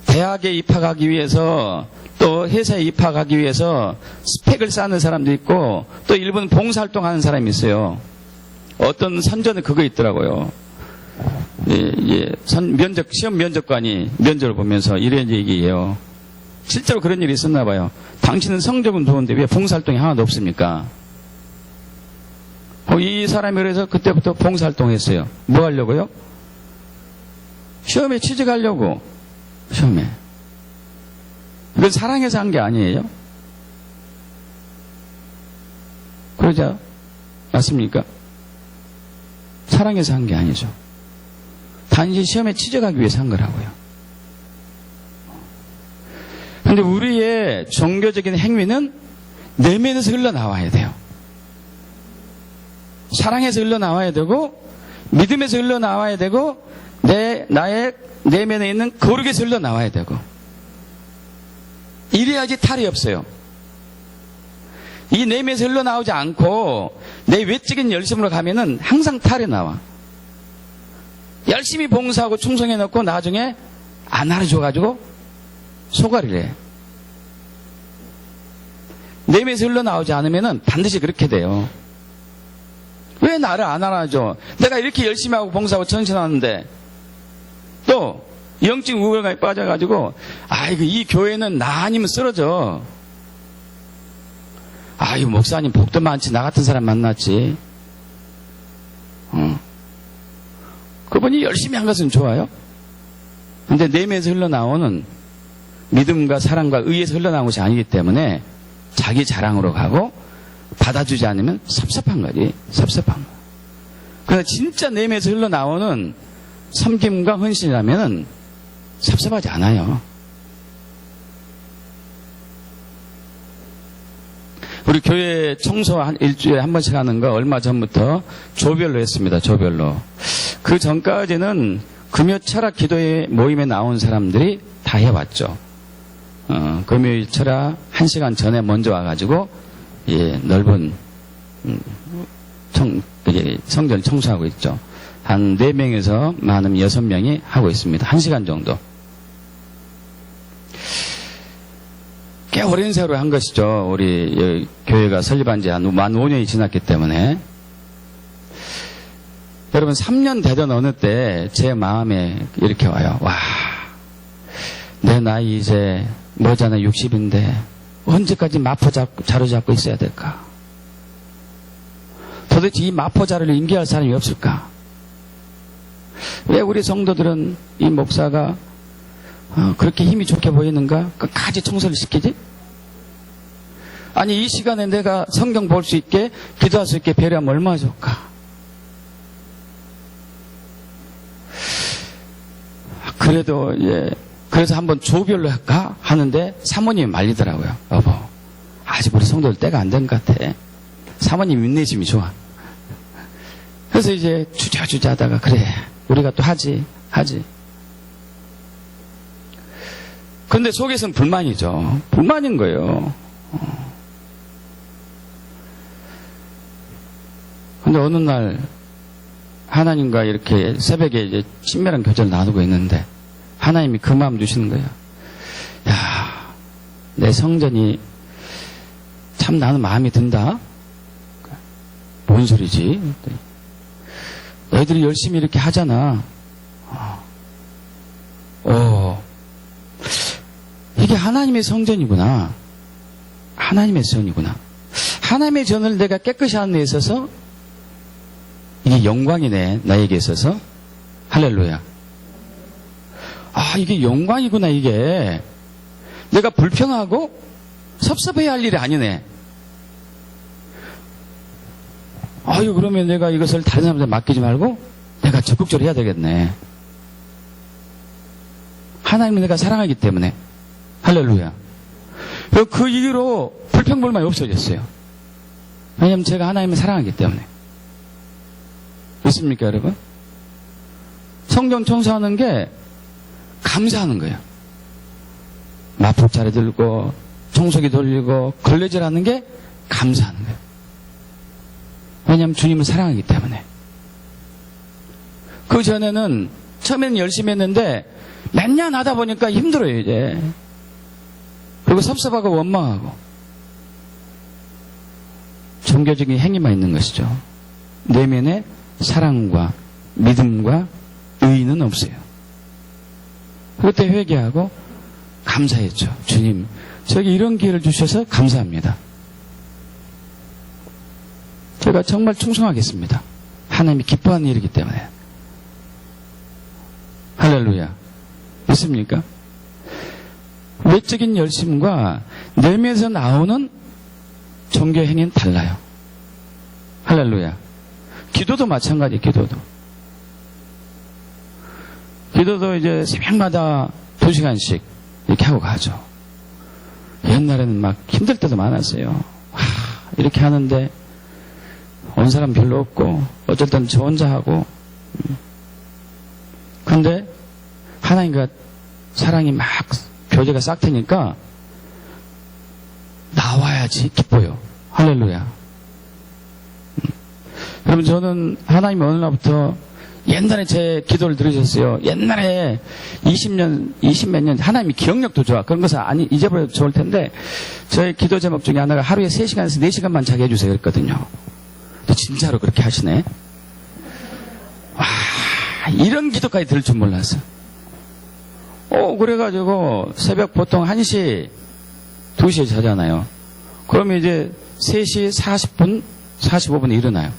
[SPEAKER 1] 대학에 입학하기 위해서 또 회사에 입학하기 위해서 스펙을 쌓는 사람도 있고 또 일부는 봉사활동하는 사람이 있어요. 어떤 선전에 그거 있더라고요. 시험 면접관이 면접을 보면서 이런 얘기예요. 실제로 그런 일이 있었나 봐요. 당신은 성적은 좋은데 왜 봉사활동이 하나도 없습니까? 이 사람이 그래서 그때부터 봉사활동했어요. 뭐 하려고요? 시험에 취직하려고. 시험에. 그건 사랑해서 한 게 아니에요? 그러자 맞습니까? 사랑해서 한 게 아니죠. 단지 시험에 취직하기 위해서 한 거라고요. 근데 우리의 종교적인 행위는 내면에서 흘러나와야 돼요. 사랑에서 흘러나와야 되고 믿음에서 흘러나와야 되고 나의 내면에 있는 거룩에서 흘러나와야 되고 이래야지 탈이 없어요. 이 내면에서 흘러나오지 않고 내 외적인 열심으로 가면은 항상 탈이 나와. 열심히 봉사하고 충성해놓고 나중에 안 알아줘가지고 소가리를 해. 내면에서 흘러나오지 않으면은 반드시 그렇게 돼요. 왜 나를 안 알아줘? 내가 이렇게 열심히 하고 봉사하고 전신하는데 또 영적 우울감에 빠져가지고 아이고 이 교회는 나 아니면 쓰러져. 아이고 목사님 복도 많지 나 같은 사람 만났지. 그분이 열심히 한 것은 좋아요. 근데 내면에서 흘러나오는 믿음과 사랑과 의에서 흘러나온 것이 아니기 때문에 자기 자랑으로 가고 받아주지 않으면 섭섭한 거지. 섭섭한 거. 그러나 진짜 내면에서 흘러나오는 섬김과 헌신이라면 섭섭하지 않아요. 우리 교회 청소 일주일에 한 번씩 하는 거 얼마 전부터 조별로 했습니다. 조별로. 그 전까지는 금요 철학 기도회 모임에 나온 사람들이 다 해왔죠. 금요일 철학 1시간 전에 먼저 와가지고 넓은 성전을 청소하고 있죠. 한 4명에서 많으면 6명이 하고 있습니다. 1시간 정도. 꽤 오랜 세월을 한 것이죠. 우리 교회가 설립한 지 한 만 5년이 지났기 때문에. 여러분 3년 되던 어느 때 제 마음에 이렇게 와요. 와, 내 나이 이제 뭐잖아 60인데 언제까지 마포 자루 잡고 있어야 될까? 도대체 이 마포 자루를 임기할 사람이 없을까? 왜 우리 성도들은 이 목사가 그렇게 힘이 좋게 보이는가? 끝까지 청소를 시키지? 아니 이 시간에 내가 성경 볼 수 있게 기도할 수 있게 배려하면 얼마나 좋을까? 그래도 그래서 한번 조별로 할까? 하는데 사모님이 말리더라고요. 여보 아직 우리 성도들 때가 안 된 것 같아. 사모님 인내심이 좋아. 그래서 이제 주저주저 하다가 그래 우리가 또 하지. 근데 속에서는 불만이죠. 불만인 거예요. 근데 어느 날 하나님과 이렇게 새벽에 이제 친밀한 교제를 나누고 있는데 하나님이 그 마음 주시는 거예요. 야, 내 성전이 참 나는 마음이 든다. 뭔 소리지? 너희들이 열심히 이렇게 하잖아. 이게 하나님의 성전이구나. 하나님의 전이구나. 하나님의 전을 내가 깨끗이 하는 데 있어서 이게 영광이네. 나에게 있어서. 할렐루야. 이게 영광이구나. 이게 내가 불평하고 섭섭해야 할 일이 아니네. 그러면 내가 이것을 다른 사람한테 맡기지 말고 내가 적극적으로 해야 되겠네. 하나님을 내가 사랑하기 때문에. 할렐루야. 그 이후로 불평불만이 없어졌어요. 왜냐하면 제가 하나님을 사랑하기 때문에. 있습니까, 여러분? 성경 청소하는 게 감사하는 거예요. 마포차례 들고 청소기 돌리고 걸레질하는 게 감사하는 거예요. 왜냐하면 주님을 사랑하기 때문에. 그 전에는 처음에는 열심히 했는데 몇 년 하다 보니까 힘들어요 이제. 그리고 섭섭하고 원망하고. 종교적인 행위만 있는 것이죠. 내면에 사랑과 믿음과 의의는 없어요. 그때 회개하고 감사했죠. 주님, 저에게 이런 기회를 주셔서 감사합니다. 제가 정말 충성하겠습니다. 하나님이 기뻐하는 일이기 때문에. 할렐루야. 믿습니까? 외적인 열심과 내면에서 나오는 종교 행위는 달라요. 할렐루야. 기도도 마찬가지, 기도도 이제 새벽마다 2시간씩 이렇게 하고 가죠. 옛날에는 막 힘들 때도 많았어요. 이렇게 하는데 온 사람 별로 없고 어쩔 땐 저 혼자 하고. 근데 하나님과 사랑이 막 교제가 싹 트니까 나와야지 기뻐요. 할렐루야. 그러면 저는 하나님이 어느 날부터 옛날에 제 기도를 들으셨어요. 옛날에 20몇 년 하나님이 기억력도 좋아. 그런 것은 잊어버려도 좋을 텐데 저의 기도 제목 중에 하나가 하루에 3시간에서 4시간만 자게 해주세요 그랬거든요. 근데 진짜로 그렇게 하시네. 와, 이런 기도까지 들을 줄 몰랐어. 그래가지고 새벽 보통 1시, 2시에 자잖아요. 그러면 이제 3시 40분, 45분에 일어나요.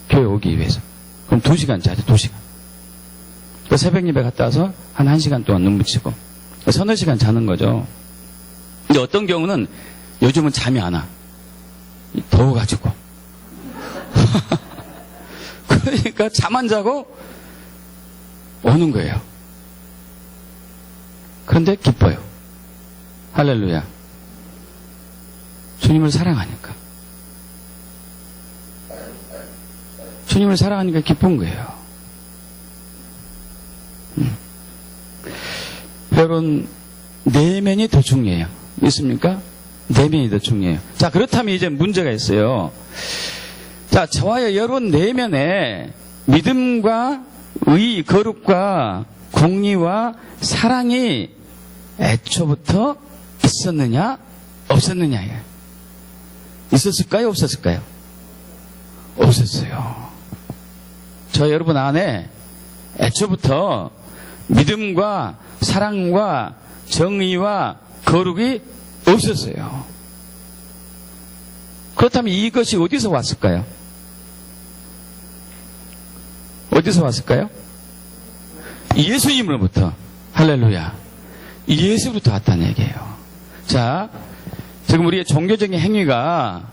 [SPEAKER 1] 교회 오기 위해서. 그럼 2시간 자죠, 2시간. 그 새벽 예배 갔다 와서 한 1시간 동안 눈 붙이고. 서너 시간 자는 거죠. 근데 어떤 경우는 요즘은 잠이 안 와. 더워가지고. 그러니까 잠 안 자고 오는 거예요. 그런데 기뻐요. 할렐루야. 주님을 사랑하니까. 주님을 사랑하니까 기쁜 거예요. 여러분, 내면이 더 중요해요. 믿습니까? 내면이 더 중요해요. 자, 그렇다면 이제 문제가 있어요. 자, 저와 여러분 내면에 믿음과 의, 거룩과 공의와 사랑이 애초부터 있었느냐, 없었느냐. 있었을까요, 없었을까요? 없었어요. 저 여러분 안에 애초부터 믿음과 사랑과 정의와 거룩이 없었어요. 그렇다면 이것이 어디서 왔을까요? 어디서 왔을까요? 예수님으로부터. 할렐루야. 예수로부터 왔다는 얘기예요. 자, 지금 우리의 종교적인 행위가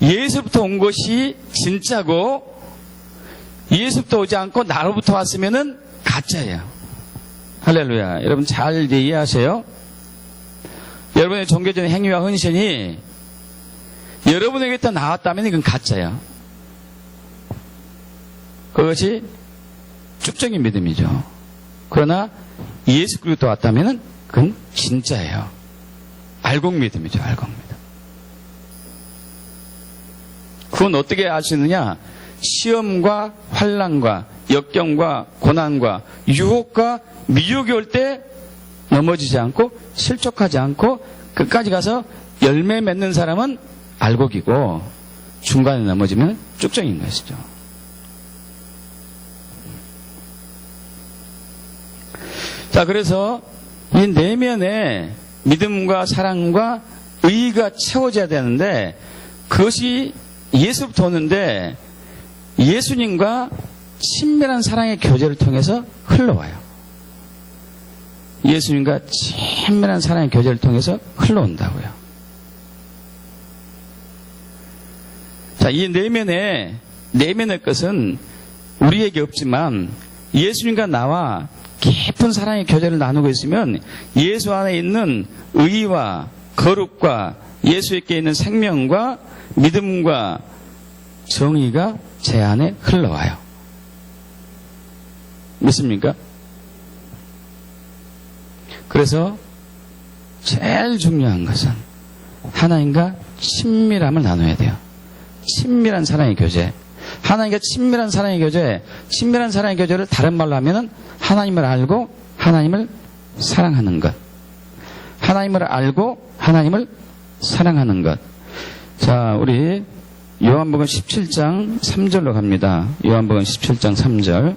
[SPEAKER 1] 예수로부터 온 것이 진짜고 예수부터 오지 않고 나로부터 왔으면은 가짜예요. 할렐루야. 여러분 잘 이해하세요? 여러분의 종교적인 행위와 헌신이 여러분에게부터 나왔다면 이건 가짜예요. 그것이 축적인 믿음이죠. 그러나 예수 그리스도 왔다면은 그건 진짜예요. 알곡 믿음이죠. 알곡 믿음. 그건 어떻게 알 수 있느냐? 시험과 환난과 역경과 고난과 유혹과 미혹이 올 때 넘어지지 않고 실족하지 않고 끝까지 가서 열매 맺는 사람은 알곡이고 중간에 넘어지면 쭉정인 것이죠. 자, 그래서 이 내면에 믿음과 사랑과 의가 채워져야 되는데 그것이 예수부터 오는데 예수님과 친밀한 사랑의 교제를 통해서 흘러와요. 예수님과 친밀한 사랑의 교제를 통해서 흘러온다고요. 자, 이 내면의 것은 우리에게 없지만 예수님과 나와 깊은 사랑의 교제를 나누고 있으면 예수 안에 있는 의와 거룩과 예수께 있는 생명과 믿음과 정의가 제 안에 흘러와요. 믿습니까? 그래서 제일 중요한 것은 하나님과 친밀함을 나눠야 돼요. 친밀한 사랑의 교제. 하나님과 친밀한 사랑의 교제, 친밀한 사랑의 교제를 다른 말로 하면은 하나님을 알고 하나님을 사랑하는 것. 하나님을 알고 하나님을 사랑하는 것. 자, 우리 요한복음 17장 3절로 갑니다. 요한복음 17장 3절.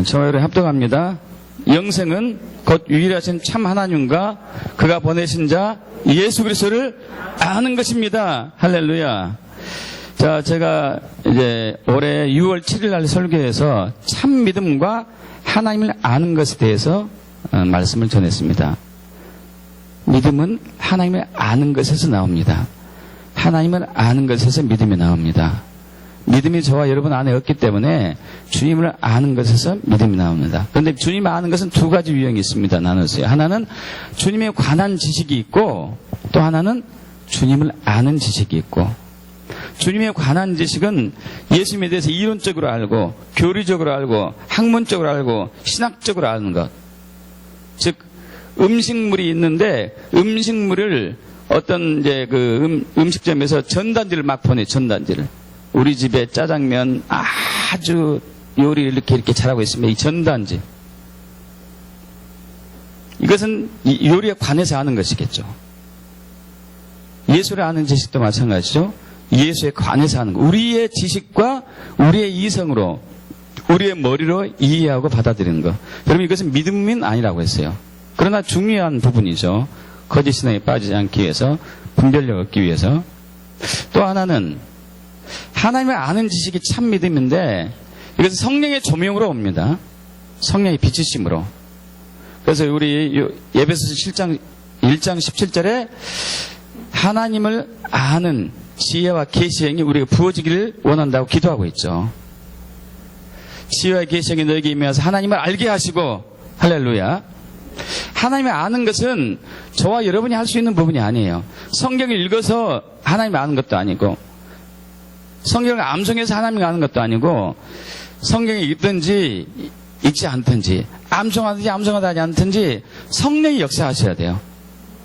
[SPEAKER 1] 저희를 합동합니다. 영생은 곧 유일하신 참 하나님과 그가 보내신 자 예수 그리스도를 아는 것입니다. 할렐루야. 자, 제가 이제 올해 6월 7일 날 설교에서 참 믿음과 하나님을 아는 것에 대해서 말씀을 전했습니다. 믿음은 하나님을 아는 것에서 나옵니다. 하나님을 아는 것에서 믿음이 나옵니다. 믿음이 저와 여러분 안에 없기 때문에 주님을 아는 것에서 믿음이 나옵니다. 그런데 주님을 아는 것은 두 가지 유형이 있습니다. 나눴어요. 하나는 주님에 관한 지식이 있고 또 하나는 주님을 아는 지식이 있고, 주님에 관한 지식은 예수님에 대해서 이론적으로 알고 교리적으로 알고 학문적으로 알고 신학적으로 아는 것. 즉 음식물이 있는데 음식물을 어떤 이제 그 음식점에서 전단지를 막 보내. 전단지를. 우리 집에 짜장면 아주 요리를 이렇게 잘하고 있으면 이 전단지. 이것은 요리에 관해서 아는 것이겠죠. 예수를 아는 지식도 마찬가지죠. 예수에 관해서 하는 거. 우리의 지식과 우리의 이성으로, 우리의 머리로 이해하고 받아들이는 거. 여러분, 이것은 믿음은 아니라고 했어요. 그러나 중요한 부분이죠. 거짓 신앙에 빠지지 않기 위해서, 분별력 얻기 위해서. 또 하나는 하나님을 아는 지식이 참 믿음인데 이것은 성령의 조명으로 옵니다. 성령의 비추심으로. 그래서 우리 에베소서 1장 17절에 하나님을 아는 지혜와 계시형이 우리가 부어지기를 원한다고 기도하고 있죠. 지혜와 계시형이 너에게 임하여서 하나님을 알게 하시고, 할렐루야. 하나님을 아는 것은 저와 여러분이 할 수 있는 부분이 아니에요. 성경을 읽어서 하나님을 아는 것도 아니고, 성경을 암송해서 하나님을 아는 것도 아니고, 성경이 읽든지 읽지 않든지, 암송하든지 암송하지 않든지 성령이 역사하셔야 돼요.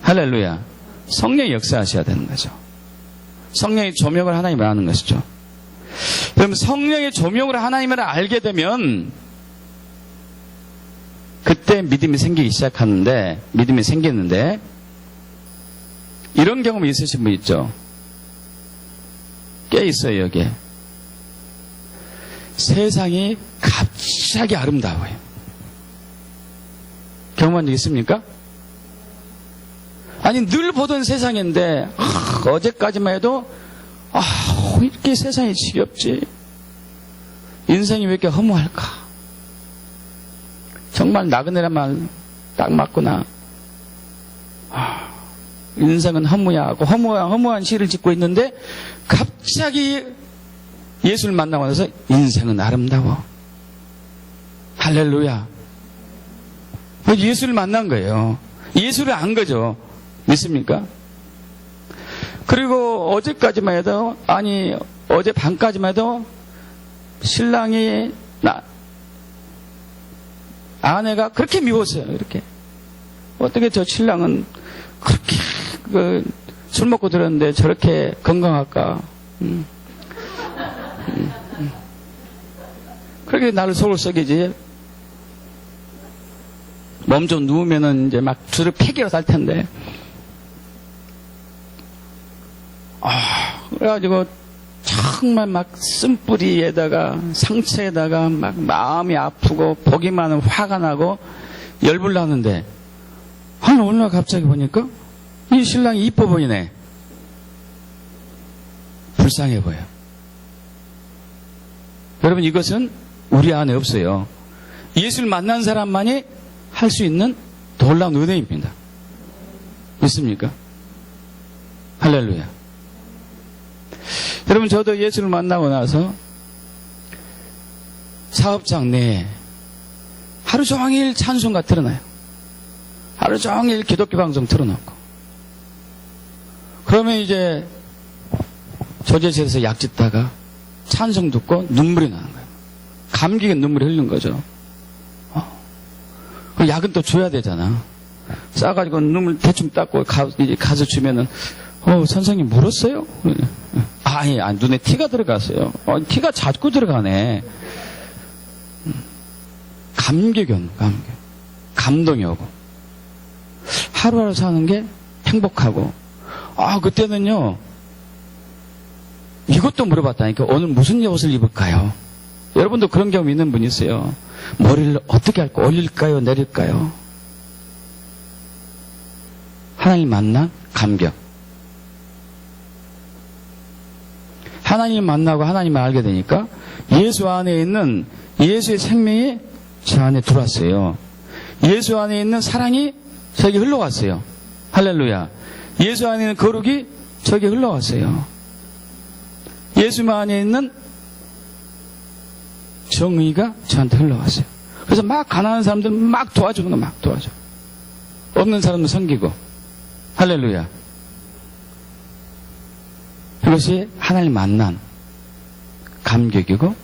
[SPEAKER 1] 할렐루야. 성령이 역사하셔야 되는 거죠. 성령의 조명을 하나님을 아는 것이죠. 그럼 성령의 조명으로 하나님을 알게 되면 그때 믿음이 생기기 시작하는데, 믿음이 생겼는데, 이런 경험이 있으신 분 있죠? 꽤 있어요, 여기에. 세상이 갑자기 아름다워요. 경험한 적 있습니까? 아니, 늘 보던 세상인데, 어제까지만 해도, 왜 이렇게 세상이 지겹지? 인생이 왜 이렇게 허무할까? 정말 나그네란 말 딱 맞구나. 인생은 허무야 하고 허무한 시를 짓고 있는데, 갑자기 예수를 만나고 나서 인생은 아름다워. 할렐루야. 예수를 만난 거예요. 예수를 안 거죠. 믿습니까? 그리고 어제까지만 해도, 아니 어제 밤까지만 해도 신랑이 아내가 그렇게 미웠어요. 이렇게 어떻게 저 신랑은 그렇게 술 먹고 들었는데 저렇게 건강할까? 그렇게 나를 속을 썩이지. 몸 좀 누우면은 이제 막 주를 패기로 살 텐데. 그래가지고 정말 막 쓴뿌리에다가 상처에다가 막 마음이 아프고 보기만은 화가 나고 열불 나는데, 아니 어느 날 갑자기 보니까 이 신랑이 이뻐 보이네. 불쌍해 보여. 여러분, 이것은 우리 안에 없어요. 예수를 만난 사람만이 할 수 있는 놀라운 은혜입니다. 믿습니까? 할렐루야. 여러분, 저도 예수를 만나고 나서 사업장 내에 하루 종일 찬송가 틀어놔요. 하루 종일 기독교 방송 틀어놓고. 그러면 이제 조제실에서 약 짓다가 찬송 듣고 눈물이 나는 거예요. 감기가 눈물이 흐르는 거죠. 그 약은 또 줘야 되잖아. 싸가지고 눈물 대충 닦고 가서 주면은, 선생님 물었어요? 아니, 눈에 티가 들어갔어요. 티가 자꾸 들어가네. 감동이 오고. 하루하루 사는 게 행복하고. 그때는요, 이것도 물어봤다니까. 오늘 무슨 옷을 입을까요? 여러분도 그런 경험 있는 분 있어요. 머리를 어떻게 할까? 올릴까요? 내릴까요? 하나님 만나 감격. 하나님 만나고 하나님을 알게 되니까 예수 안에 있는 예수의 생명이 제 안에 들어왔어요. 예수 안에 있는 사랑이 저에게 흘러왔어요. 할렐루야. 예수 안에 있는 거룩이 저에게 흘러왔어요. 예수 안에 있는 정의가 저한테 흘러왔어요. 그래서 막 가난한 사람들 막 도와주는 거 막 도와줘. 없는 사람도 섬기고. 할렐루야. 이것이 하나님 만난 감격이고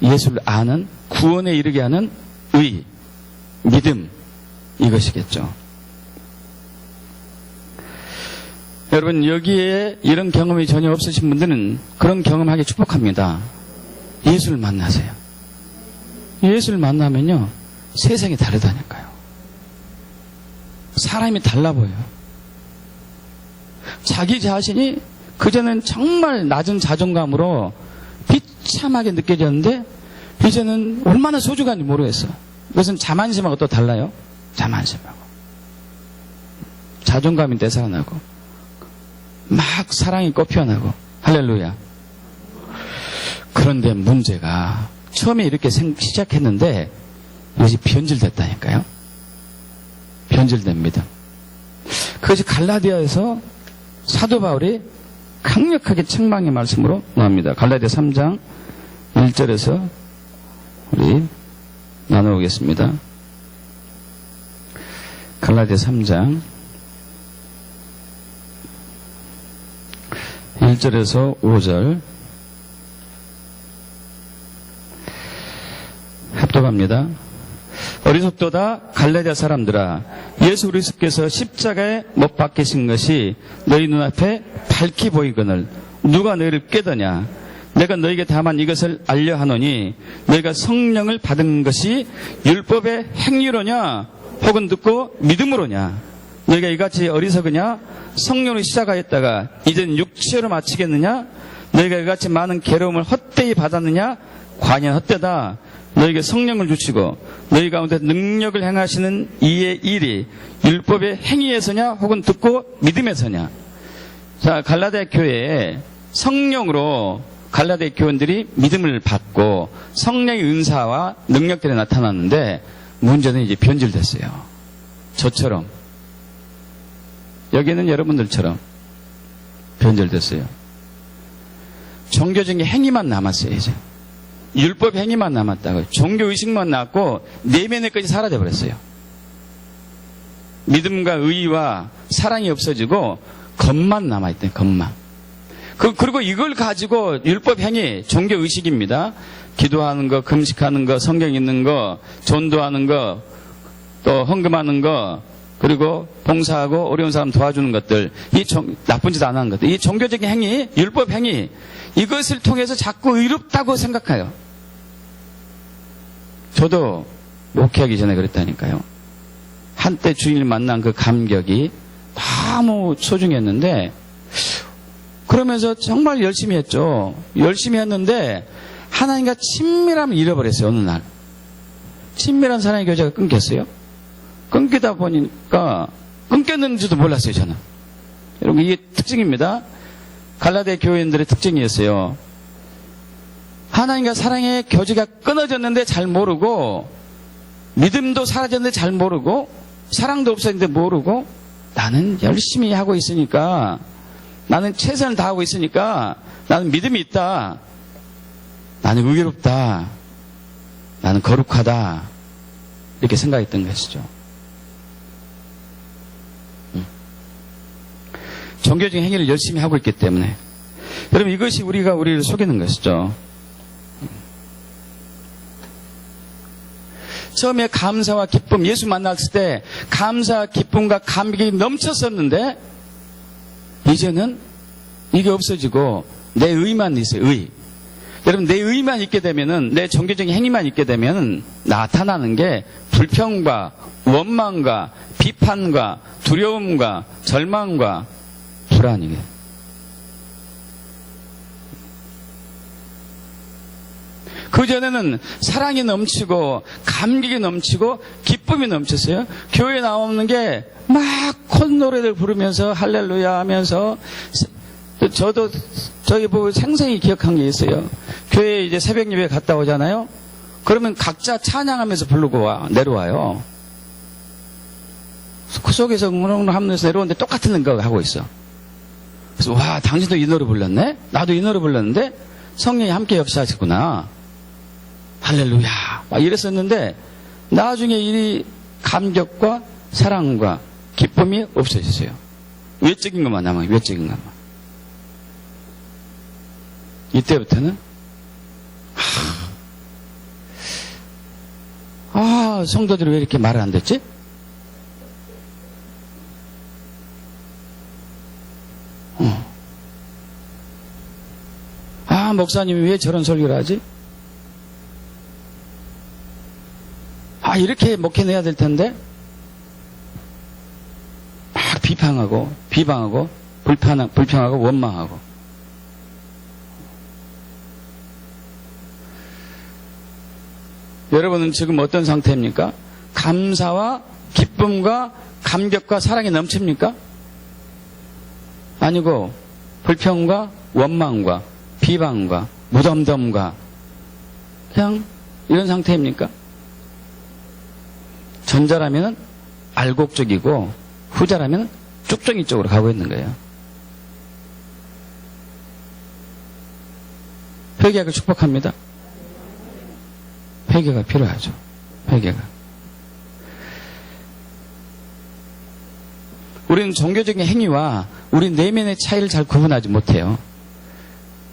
[SPEAKER 1] 예수를 아는 구원에 이르게 하는 의, 믿음 이것이겠죠. 여러분 여기에 이런 경험이 전혀 없으신 분들은 그런 경험하기 축복합니다. 예수를 만나세요. 예수를 만나면요 세상이 다르다니까요. 사람이 달라 보여요. 자기 자신이 그전엔 정말 낮은 자존감으로 비참하게 느껴졌는데 이제는 얼마나 소중한지 모르겠어. 그것은 자만심하고 또 달라요. 자만심하고 자존감이 되살아나고 막 사랑이 꽃피어나고. 할렐루야. 그런데 문제가 처음에 이렇게 시작했는데 이것이 변질됐다니까요. 변질됩니다. 그것이 갈라디아에서 사도 바울이 강력하게 책망의 말씀으로 나옵니다. 갈라디아 3장 1절에서 우리 나눠보겠습니다. 갈라디아 3장 1절에서 5절 합독합니다. 어리석도다 갈라디아 사람들아, 예수 그리스도께서 십자가에 못 박히신 것이 너희 눈앞에 밝히 보이거늘 누가 너희를 깨더냐? 내가 너희에게 다만 이것을 알려 하노니 너희가 성령을 받은 것이 율법의 행위로냐 혹은 듣고 믿음으로냐? 너희가 이같이 어리석으냐? 성령을 시작하였다가 이젠 육체로 마치겠느냐? 너희가 이같이 많은 괴로움을 헛되이 받았느냐? 과연 헛되다. 너희에게 성령을 주시고 너희 가운데 능력을 행하시는 이의 일이 율법의 행위에서냐 혹은 듣고 믿음에서냐? 자, 갈라디아 교회에 성령으로 갈라디아 교원들이 믿음을 받고 성령의 은사와 능력들이 나타났는데 문제는 이제 변질됐어요. 저처럼, 여기는 여러분들처럼 변질됐어요. 종교적인 행위만 남았어요. 이제 율법 행위만 남았다고요. 종교의식만 남고 내면의 것이 사라져버렸어요. 믿음과 의와 사랑이 없어지고 겉만 남아있대요. 겉만. 그리고 이걸 가지고 율법 행위, 종교의식입니다. 기도하는 거, 금식하는 거, 성경 읽는 거, 전도하는 거, 또 헌금하는 거, 그리고 봉사하고 어려운 사람 도와주는 것들, 나쁜 짓 안 하는 것들, 이 종교적인 행위, 율법 행위, 이것을 통해서 자꾸 의롭다고 생각해요. 저도 목회하기 전에 그랬다니까요. 한때 주인을 만난 그 감격이 너무 소중했는데 그러면서 정말 열심히 했죠. 열심히 했는데 하나님과 친밀함을 잃어버렸어요. 어느 날 친밀한 사랑의 교제가 끊겼어요. 끊기다 보니까 끊겼는지도 몰랐어요. 저는. 여러분 이게 특징입니다. 갈라디아 교회인들의 특징이었어요. 하나님과 사랑의 교제가 끊어졌는데 잘 모르고, 믿음도 사라졌는데 잘 모르고, 사랑도 없어졌는데 모르고, 나는 열심히 하고 있으니까, 나는 최선을 다하고 있으니까, 나는 믿음이 있다, 나는 의롭다, 나는 거룩하다, 이렇게 생각했던 것이죠. 종교적인 행위를 열심히 하고 있기 때문에. 여러분 이것이 우리를 속이는 것이죠. 처음에 감사와 기쁨, 예수 만났을 때 감사, 기쁨과 감격이 넘쳤었는데 이제는 이게 없어지고 내 의만 있어요. 의. 여러분 내 의만 있게 되면은, 내 종교적인 행위만 있게 되면 나타나는 게 불평과 원망과 비판과 두려움과 절망과 불안이에요. 그전에는 사랑이 넘치고 감격이 넘치고 기쁨이 넘쳤어요. 교회에 나오는 게 막 콧노래를 부르면서 할렐루야 하면서, 저도 저기 보고 생생히 기억한 게 있어요. 교회에 이제 새벽 예배 갔다 오잖아요. 그러면 각자 찬양하면서 부르고 내려와요. 그 속에서 하면서 내려오는데 똑같은 거 하고 있어. 그래서 와, 당신도 이 노래 불렀네? 나도 이 노래 불렀는데 성령이 함께 역사하셨구나. 할렐루야. 막 이랬었는데 나중에 이 감격과 사랑과 기쁨이 없어졌어요. 외적인 것만 남아요. 외적인 것만. 이때부터는 성도들이 왜 이렇게 말을 안 듣지? 목사님이 왜 저런 설교를 하지? 이렇게 목회내야 될 텐데? 막 비방하고, 불평하고, 원망하고. 여러분은 지금 어떤 상태입니까? 감사와 기쁨과 감격과 사랑이 넘칩니까? 아니고, 불평과 원망과 비방과 무덤덤과 그냥 이런 상태입니까? 전자라면 알곡적이고 후자라면 쭉정이 쪽으로 가고 있는 거예요. 회개가 축복합니다. 회개가 필요하죠. 회개가. 우리는 종교적인 행위와 우리 내면의 차이를 잘 구분하지 못해요.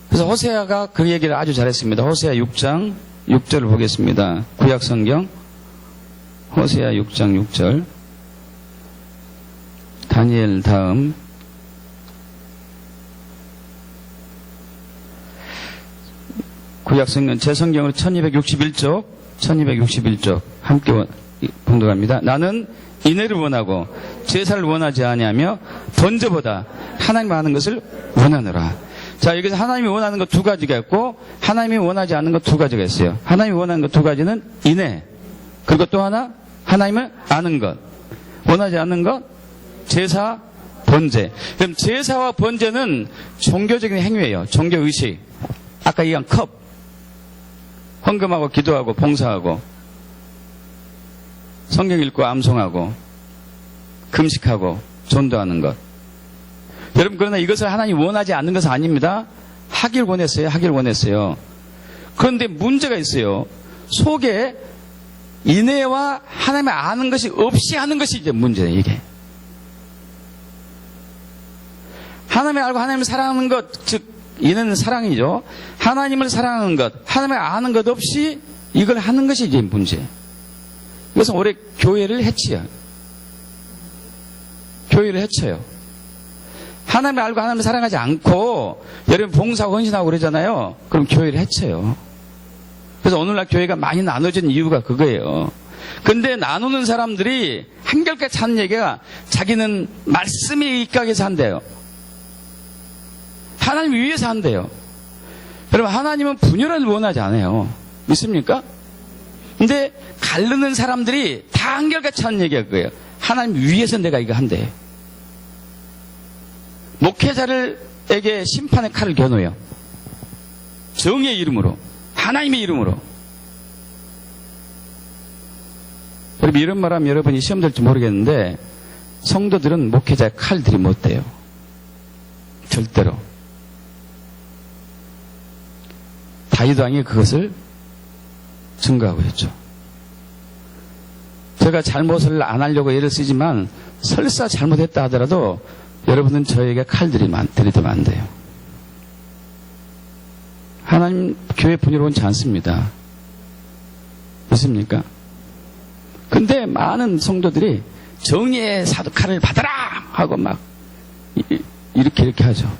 [SPEAKER 1] 그래서 호세아가 그 얘기를 아주 잘했습니다. 호세아 6장 6절을 보겠습니다. 구약성경 호세아 6장 6절. 다니엘 다음 구약성경 제 성경으로 1261쪽 함께 봉독합니다. 나는 인애를 원하고 제사를 원하지 아니하며 번제보다 하나님 하는 것을 원하노라. 자, 여기서 하나님이 원하는 것 두 가지가 있고 하나님이 원하지 않는 것 두 가지가 있어요. 하나님이 원하는 것 두 가지는 인애, 그리고 또 하나 하나님을 아는 것, 원하지 않는 것 제사, 번제. 그럼 제사와 번제는 종교적인 행위예요. 종교의식. 아까 얘기한 컵, 헌금하고 기도하고 봉사하고 성경 읽고 암송하고 금식하고 전도하는 것. 여러분, 그러나 이것을 하나님이 원하지 않는 것은 아닙니다. 하길 원했어요. 그런데 문제가 있어요. 속에 인애와 하나님을 아는 것이 없이 하는 것이 이제 문제예요, 이게. 하나님을 알고 하나님을 사랑하는 것, 즉 인애는 사랑이죠. 하나님을 사랑하는 것, 하나님을 아는 것 없이 이걸 하는 것이 이제 문제예요. 그래서 올해 교회를 해치요. 교회를 해쳐요. 하나님을 알고 하나님을 사랑하지 않고 여러분 봉사하고 헌신하고 그러잖아요. 그럼 교회를 해쳐요. 그래서 오늘날 교회가 많이 나눠진 이유가 그거예요. 근데 나누는 사람들이 한결같이 하는 얘기가 자기는 말씀에 입각해서 한대요. 하나님 위해서 한대요. 여러분, 하나님은 분열을 원하지 않아요. 믿습니까? 근데 가르는 사람들이 다 한결같이 하는 얘기가 그거예요. 하나님 위해서 내가 이거 한대. 목회자에게 심판의 칼을 겨누어요. 정의의 이름으로, 하나님의 이름으로. 여러분, 이런 말하면 여러분이 시험 될지 모르겠는데 성도들은 목회자의 칼 들이못대요. 절대로. 다윗 왕이 그것을 증거하고 있죠. 제가 잘못을 안 하려고 애를 쓰지만 설사 잘못했다 하더라도 여러분은 저에게 칼 들이면 안 돼요. 하나님 교회 분위로 원치 않습니다. 믿습니까? 근데 많은 성도들이 정의의 사도 칼을 받아라 하고 막 이렇게 하죠.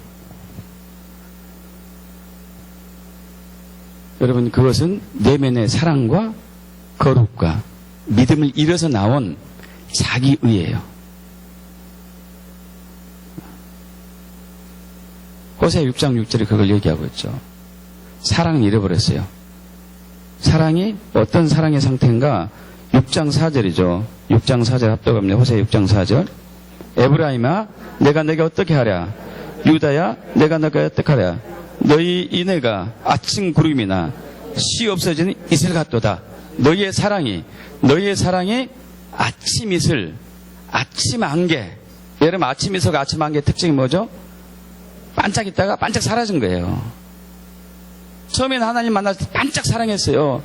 [SPEAKER 1] 여러분, 그것은 내면의 사랑과 거룩과 믿음을 잃어서 나온 자기의예요. 호세아 6장 6절에 그걸 얘기하고 있죠. 사랑을 잃어버렸어요. 사랑이 어떤 사랑의 상태인가? 6장 4절이죠. 6장 4절 합독합니다. 호세아 6장 4절. 에브라임아, 내가 내게 어떻게 하랴? 유다야, 내가 너가 어떻게 하랴? 너희 이내가 아침 구름이나 시 없어지는 이슬 같도다. 너희의 사랑이 아침 이슬, 아침 안개. 여러분, 아침 이슬과 아침 안개의 특징이 뭐죠? 반짝 있다가 반짝 사라진 거예요. 처음에는 하나님 만날 때 반짝 사랑했어요.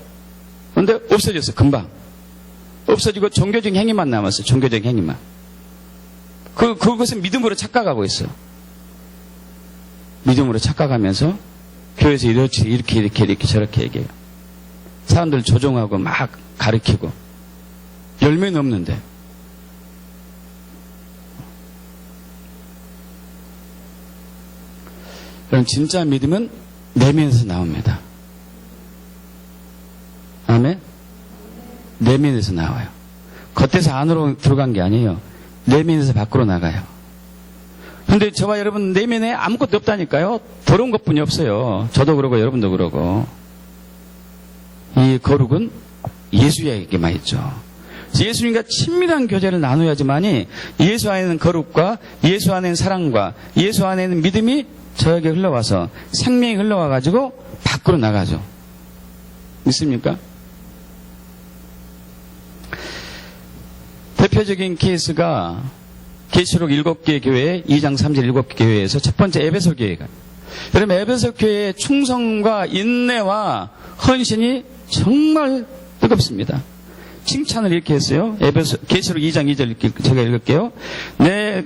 [SPEAKER 1] 그런데 없어졌어요. 금방. 없어지고 종교적인 행위만 남았어요. 종교적인 행위만. 그것은 믿음으로 착각하고 있어요. 믿음으로 착각하면서 교회에서 이렇게 저렇게 얘기해요. 사람들 조종하고 막 가르치고 열매는 없는데. 그럼 진짜 믿음은 내면에서 나옵니다. 아멘? 내면에서 나와요. 겉에서 안으로 들어간 게 아니에요. 내면에서 밖으로 나가요. 근데 저와 여러분 내면에 아무것도 없다니까요. 더러운 것뿐이 없어요. 저도 그러고 여러분도 그러고. 이 거룩은 예수에게만 있죠. 예수님과 친밀한 교제를 나눠야지만이 예수 안에는 거룩과 예수 안에는 사랑과 예수 안에는 믿음이 저에게 흘러와서 생명이 흘러와가지고 밖으로 나가죠. 믿습니까? 대표적인 케이스가 계시록 7개 교회 2장 3절 7개 교회에서 첫 번째 에베소 교회가. 여러분, 에베소 교회의 충성과 인내와 헌신이 정말 뜨겁습니다. 칭찬을 이렇게 했어요. 계시록 2장 2절 제가 읽을게요.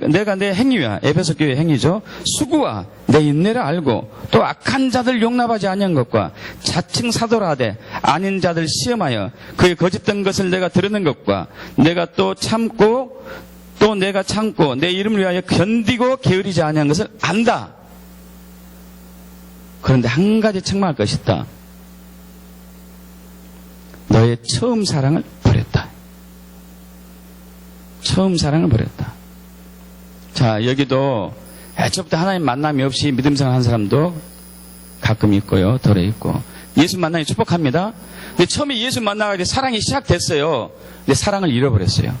[SPEAKER 1] 내가 내 행위와 에베소 교회 행위죠. 수구와 내 인내를 알고 또 악한 자들 용납하지 아니한 것과 자칭 사도라되 아닌 자들 시험하여 그의 거짓된 것을 내가 드러낸 것과 내가 또 참고 내 이름을 위하여 견디고 게으르지 아니한 것을 안다. 그런데 한 가지 책망할 것이 있다. 너의 처음 사랑을 버렸다. 처음 사랑을 버렸다. 자, 여기도 애초부터 하나님 만남이 없이 믿음 생활한 사람도 가끔 있고요. 덜어 있고. 예수 만나니 축복합니다. 근데 처음에 예수 만나가지고 사랑이 시작됐어요. 근데 사랑을 잃어버렸어요.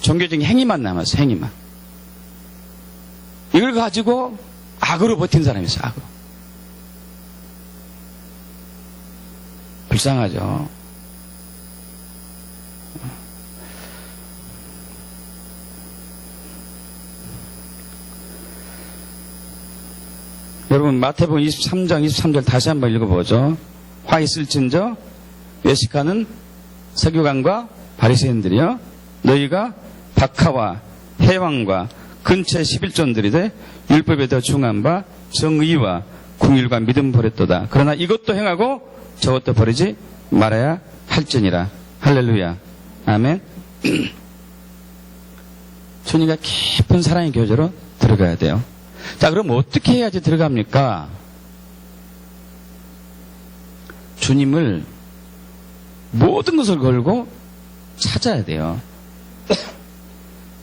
[SPEAKER 1] 종교적인 행위만 남았어요. 행위만. 이걸 가지고 악으로 버틴 사람이 있어요. 악으로. 불쌍하죠. 여러분, 마태복음 23장 23절 다시 한번 읽어보죠. 화 있을진저 외식하는 서기관과 바리새인들이여, 너희가 박하와 해왕과 근처의 11존들이되 율법에 더 중한 바 정의와 궁율과 믿음 버렸도다. 그러나 이것도 행하고 저것도 버리지 말아야 할지니라. 할렐루야. 아멘. 주님과 깊은 사랑의 교제로 들어가야 돼요. 자, 그럼 어떻게 해야지 들어갑니까? 주님을 모든 것을 걸고 찾아야 돼요.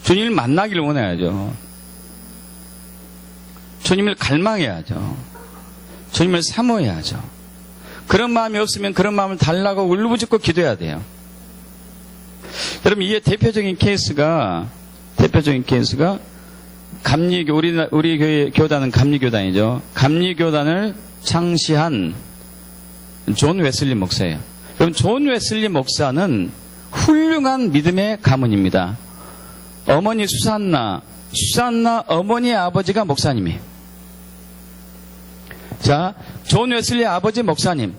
[SPEAKER 1] 주님을 만나기를 원해야죠. 주님을 갈망해야죠. 주님을 사모해야죠. 그런 마음이 없으면 그런 마음을 달라고 울부짖고 기도해야 돼요. 여러분, 이게 대표적인 케이스가 감리교, 우리 교회 교단은 감리교단이죠. 감리교단을 창시한 존 웨슬리 목사예요. 그럼 존 웨슬리 목사는 훌륭한 믿음의 가문입니다. 어머니 수산나 어머니의 아버지가 목사님이에요. 자, 존 웨슬리 아버지 목사님,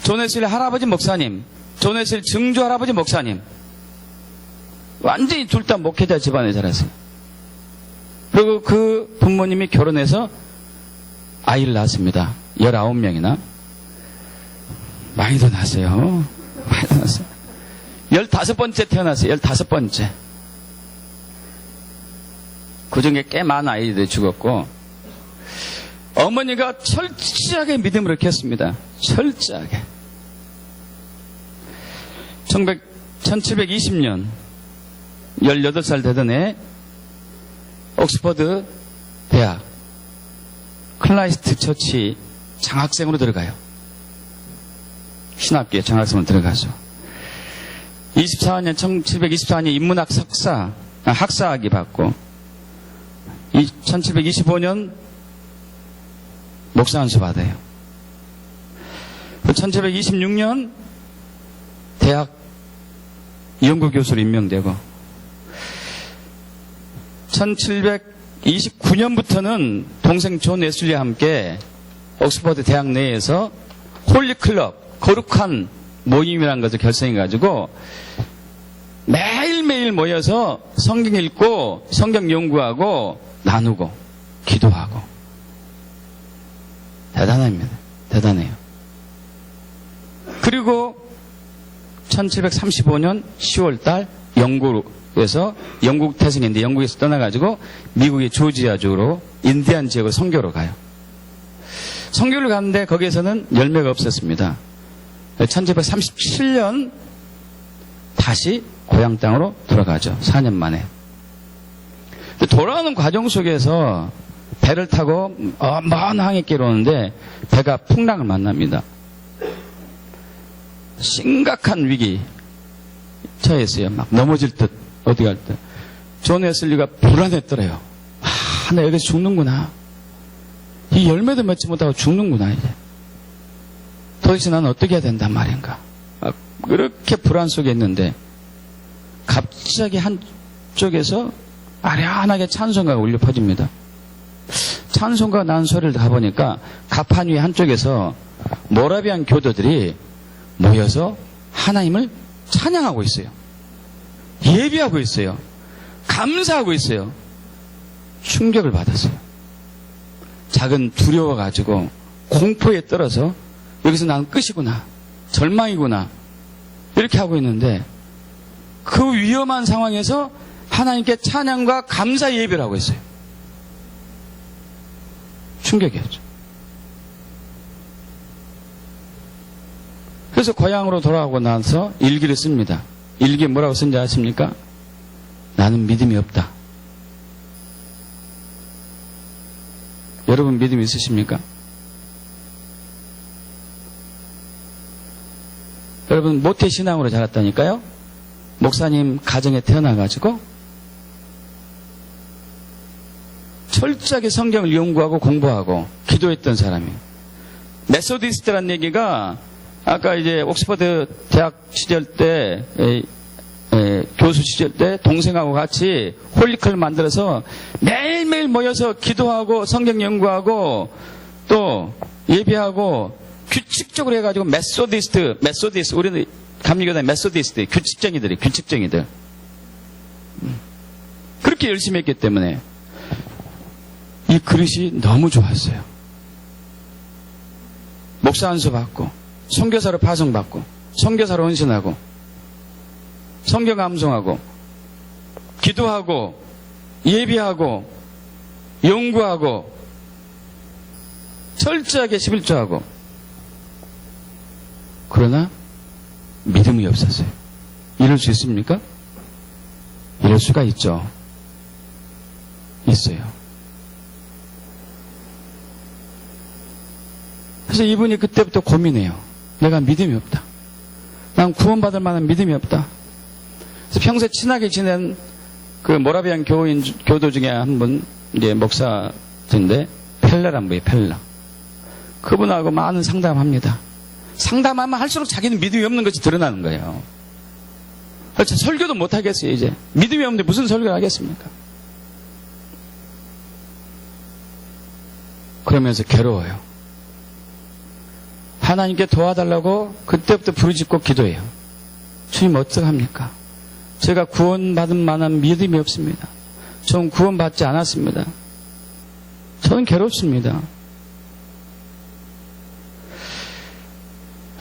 [SPEAKER 1] 존 웨슬리 할아버지 목사님, 존 웨슬리 증조 할아버지 목사님. 완전히 둘 다 목회자 집안에 자랐어요. 그리고 그 부모님이 결혼해서 아이를 낳았습니다. 19명이나. 많이도 낳았어요. 15번째 태어났어요. 15번째. 그 중에 꽤 많은 아이들이 죽었고, 어머니가 철저하게 믿음을 켰습니다. 철저하게. 1720년 18살 되던 해 옥스퍼드 대학 클라이스트 처치 장학생으로 들어가요. 신학교에 장학생으로 들어가죠. 1724년 인문학 학사학위 받고 1725년 목사 안수 받아요. 1726년 대학 연구교수로 임명되고 1729년부터는 동생 존 웨슬리와 함께 옥스퍼드 대학 내에서 홀리클럽, 거룩한 모임이라는 것을 결성해가지고 매일매일 모여서 성경 읽고 성경 연구하고 나누고 기도하고 대단합니다. 대단해요. 그리고 1735년 10월달 영국에서 영국 태생인데 영국에서 떠나가지고 미국의 조지아주로 인디안 지역으로 선교로 가요. 선교를 갔는데 거기에서는 열매가 없었습니다. 1737년 다시 고향 땅으로 돌아가죠. 4년 만에. 돌아오는 과정 속에서 배를 타고 먼 항해길 오는데 배가 풍랑을 만납니다. 심각한 위기 처했어요. 막 넘어질 듯 어디 갈 듯. 존 웨슬리가 불안했더래요. 나 여기서 죽는구나. 이 열매도 맺지 못하고 죽는구나 이제. 도대체 나는 어떻게 해야 된단 말인가. 그렇게 불안 속에 있는데 갑자기 한쪽에서 아련하게 찬송가가 울려 퍼집니다. 찬송가 난 소리를 가보니까 가판 위 한쪽에서 모라비안 교도들이 모여서 하나님을 찬양하고 있어요. 예배하고 있어요. 감사하고 있어요. 충격을 받았어요. 작은 두려워가지고 공포에 떨어서 여기서 난 끝이구나. 절망이구나. 이렇게 하고 있는데 그 위험한 상황에서 하나님께 찬양과 감사 예배를 하고 있어요. 충격이었죠. 그래서 고향으로 돌아오고 나서 일기를 씁니다. 일기에 뭐라고 쓴지 아십니까? 나는 믿음이 없다. 여러분 믿음이 있으십니까? 여러분 모태신앙으로 자랐다니까요. 목사님 가정에 태어나가지고 철저하게 성경을 연구하고 공부하고 기도했던 사람이에요. 메소디스트라는 얘기가 아까 이제 옥스퍼드 대학 시절 때 교수 시절 때 동생하고 같이 홀리클을 만들어서 매일매일 모여서 기도하고 성경 연구하고 또 예배하고 규칙적으로 해가지고 메소디스트 우리는 감리교단 메소디스트 규칙쟁이들 그렇게 열심히 했기 때문에 이 그릇이 너무 좋았어요. 목사 안수 받고 선교사로 파송받고 선교사로 헌신하고 성경 암송하고 기도하고 예배하고 연구하고 철저하게 11조하고 그러나 믿음이 없었어요. 이럴 수 있습니까? 이럴 수가 있죠. 있어요. 그래서 이분이 그때부터 고민해요. 내가 믿음이 없다. 난 구원받을 만한 믿음이 없다. 그래서 평소에 친하게 지낸 그 모라비안 교도 중에 한 분, 이제 목사인데, 펠라란 분이에요, 펠라. 그분하고 많은 상담합니다. 상담하면 할수록 자기는 믿음이 없는 것이 드러나는 거예요. 그래서 설교도 못 하겠어요, 이제. 믿음이 없는데 무슨 설교를 하겠습니까? 그러면서 괴로워요. 하나님께 도와달라고 그때부터 부르짖고 기도해요. 주님 어떡합니까? 제가 구원받은 만한 믿음이 없습니다. 저는 구원받지 않았습니다. 저는 괴롭습니다.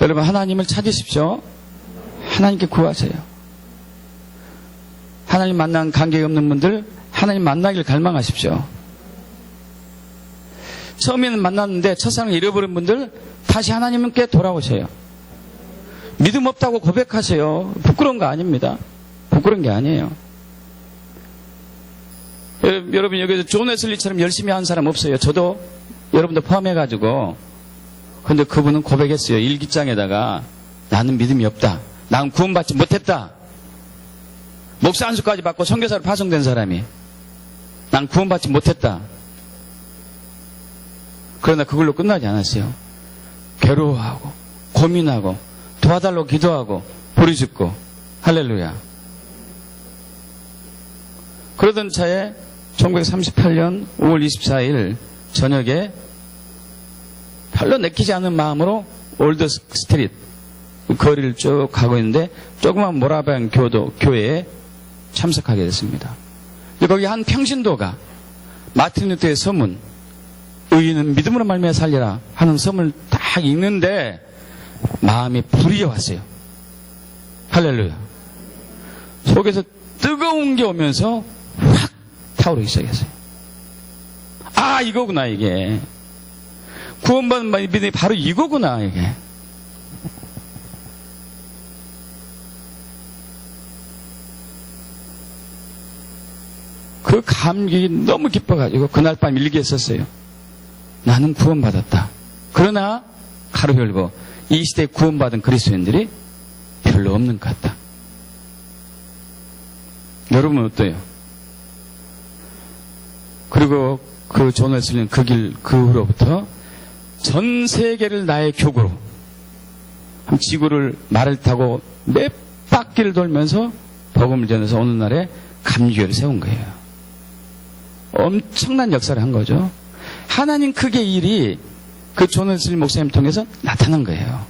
[SPEAKER 1] 여러분 하나님을 찾으십시오. 하나님께 구하세요. 하나님 만난 관계 없는 분들 하나님 만나길 갈망하십시오. 처음에는 만났는데 첫사랑을 잃어버린 분들 다시 하나님께 돌아오세요. 믿음 없다고 고백하세요. 부끄러운 거 아닙니다. 부끄러운 게 아니에요. 여러분 여기서 존 웨슬리처럼 열심히 한 사람 없어요. 저도 여러분도 포함해가지고. 근데 그분은 고백했어요. 일기장에다가 나는 믿음이 없다. 난 구원받지 못했다. 목사 안수까지 받고 선교사로 파송된 사람이 난 구원받지 못했다. 그러나 그걸로 끝나지 않았어요. 괴로워하고 고민하고 도와달라고 기도하고 부르짖고 할렐루야. 그러던 차에 1938년 5월 24일 저녁에 별로 내키지 않은 마음으로 올드 스트리트 거리를 쭉 가고 있는데 조그만 모라비안 교회에 참석하게 됐습니다. 거기 한 평신도가 마틴 루터의 서문 의인은 믿음으로 말미암아 살리라 하는 서문을 딱 읽는데 마음이 불이 왔어요. 할렐루야. 속에서 뜨거운 게 오면서 확 타오르기 시작했어요. 아, 이거구나 이게. 구원받은 믿음이 바로 이거구나 이게. 그 감격이 너무 기뻐가지고 그날 밤 일기했었어요. 나는 구원받았다. 그러나 가로 열고 이 시대에 구원받은 그리스도인들이 별로 없는 것 같다. 여러분은 어때요? 그리고 그 존 웨슬리는 그 후로부터 전 세계를 나의 교구로 지구를 말을 타고 몇 바퀴를 돌면서 복음을 전해서 어느 날에 감리교회를 세운 거예요. 엄청난 역사를 한 거죠. 하나님 크게 일이 그 존 웨슬리 목사님 통해서 나타난 거예요.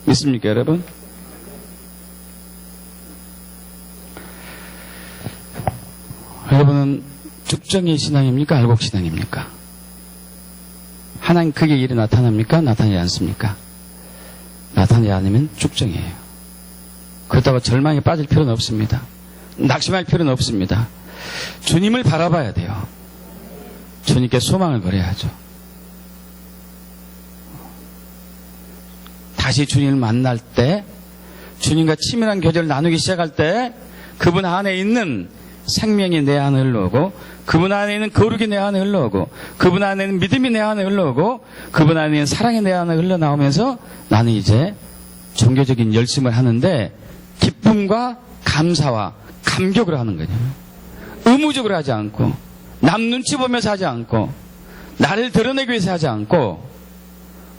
[SPEAKER 1] 믿습니까, 여러분? 여러분은 죽정의 신앙입니까? 알곡 신앙입니까? 하나님 크게 일이 나타납니까? 나타나지 않습니까? 나타나지 않으면 죽정이에요. 그렇다고 절망에 빠질 필요는 없습니다. 낙심할 필요는 없습니다. 주님을 바라봐야 돼요. 주님께 소망을 걸어야죠. 다시 주님을 만날 때, 주님과 치밀한 교제를 나누기 시작할 때 그분 안에 있는 생명이 내 안에 흘러오고, 그분 안에 있는 거룩이 내 안에 흘러오고, 그분 안에 있는 믿음이 내 안에 흘러오고, 그분 안에 있는 사랑이 내 안에 흘러나오면서 나는 이제 종교적인 열심을 하는데 기쁨과 감사와 감격을 하는 거예요. 의무적으로 하지 않고, 남 눈치 보면서 하지 않고, 나를 드러내기 위해서 하지 않고,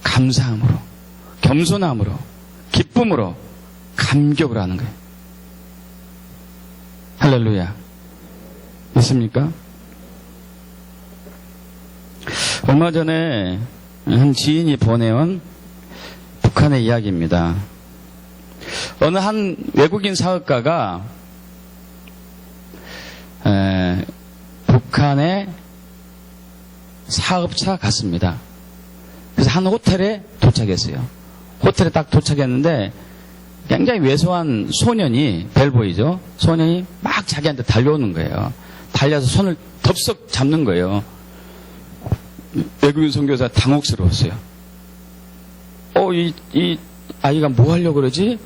[SPEAKER 1] 감사함으로, 겸손함으로, 기쁨으로, 감격을 하는 거예요. 할렐루야. 있습니까? 얼마 전에 한 지인이 보내온 북한의 이야기입니다. 어느 한 외국인 사업가가 북한의 사업차 갔습니다. 그래서 한 호텔에 도착했어요. 호텔에 딱 도착했는데 굉장히 왜소한 소년이, 벨보이죠? 소년이 막 자기한테 달려오는 거예요. 달려서 손을 덥석 잡는 거예요. 외국인 선교사 당혹스러웠어요. 이 아이가 뭐 하려고 그러지?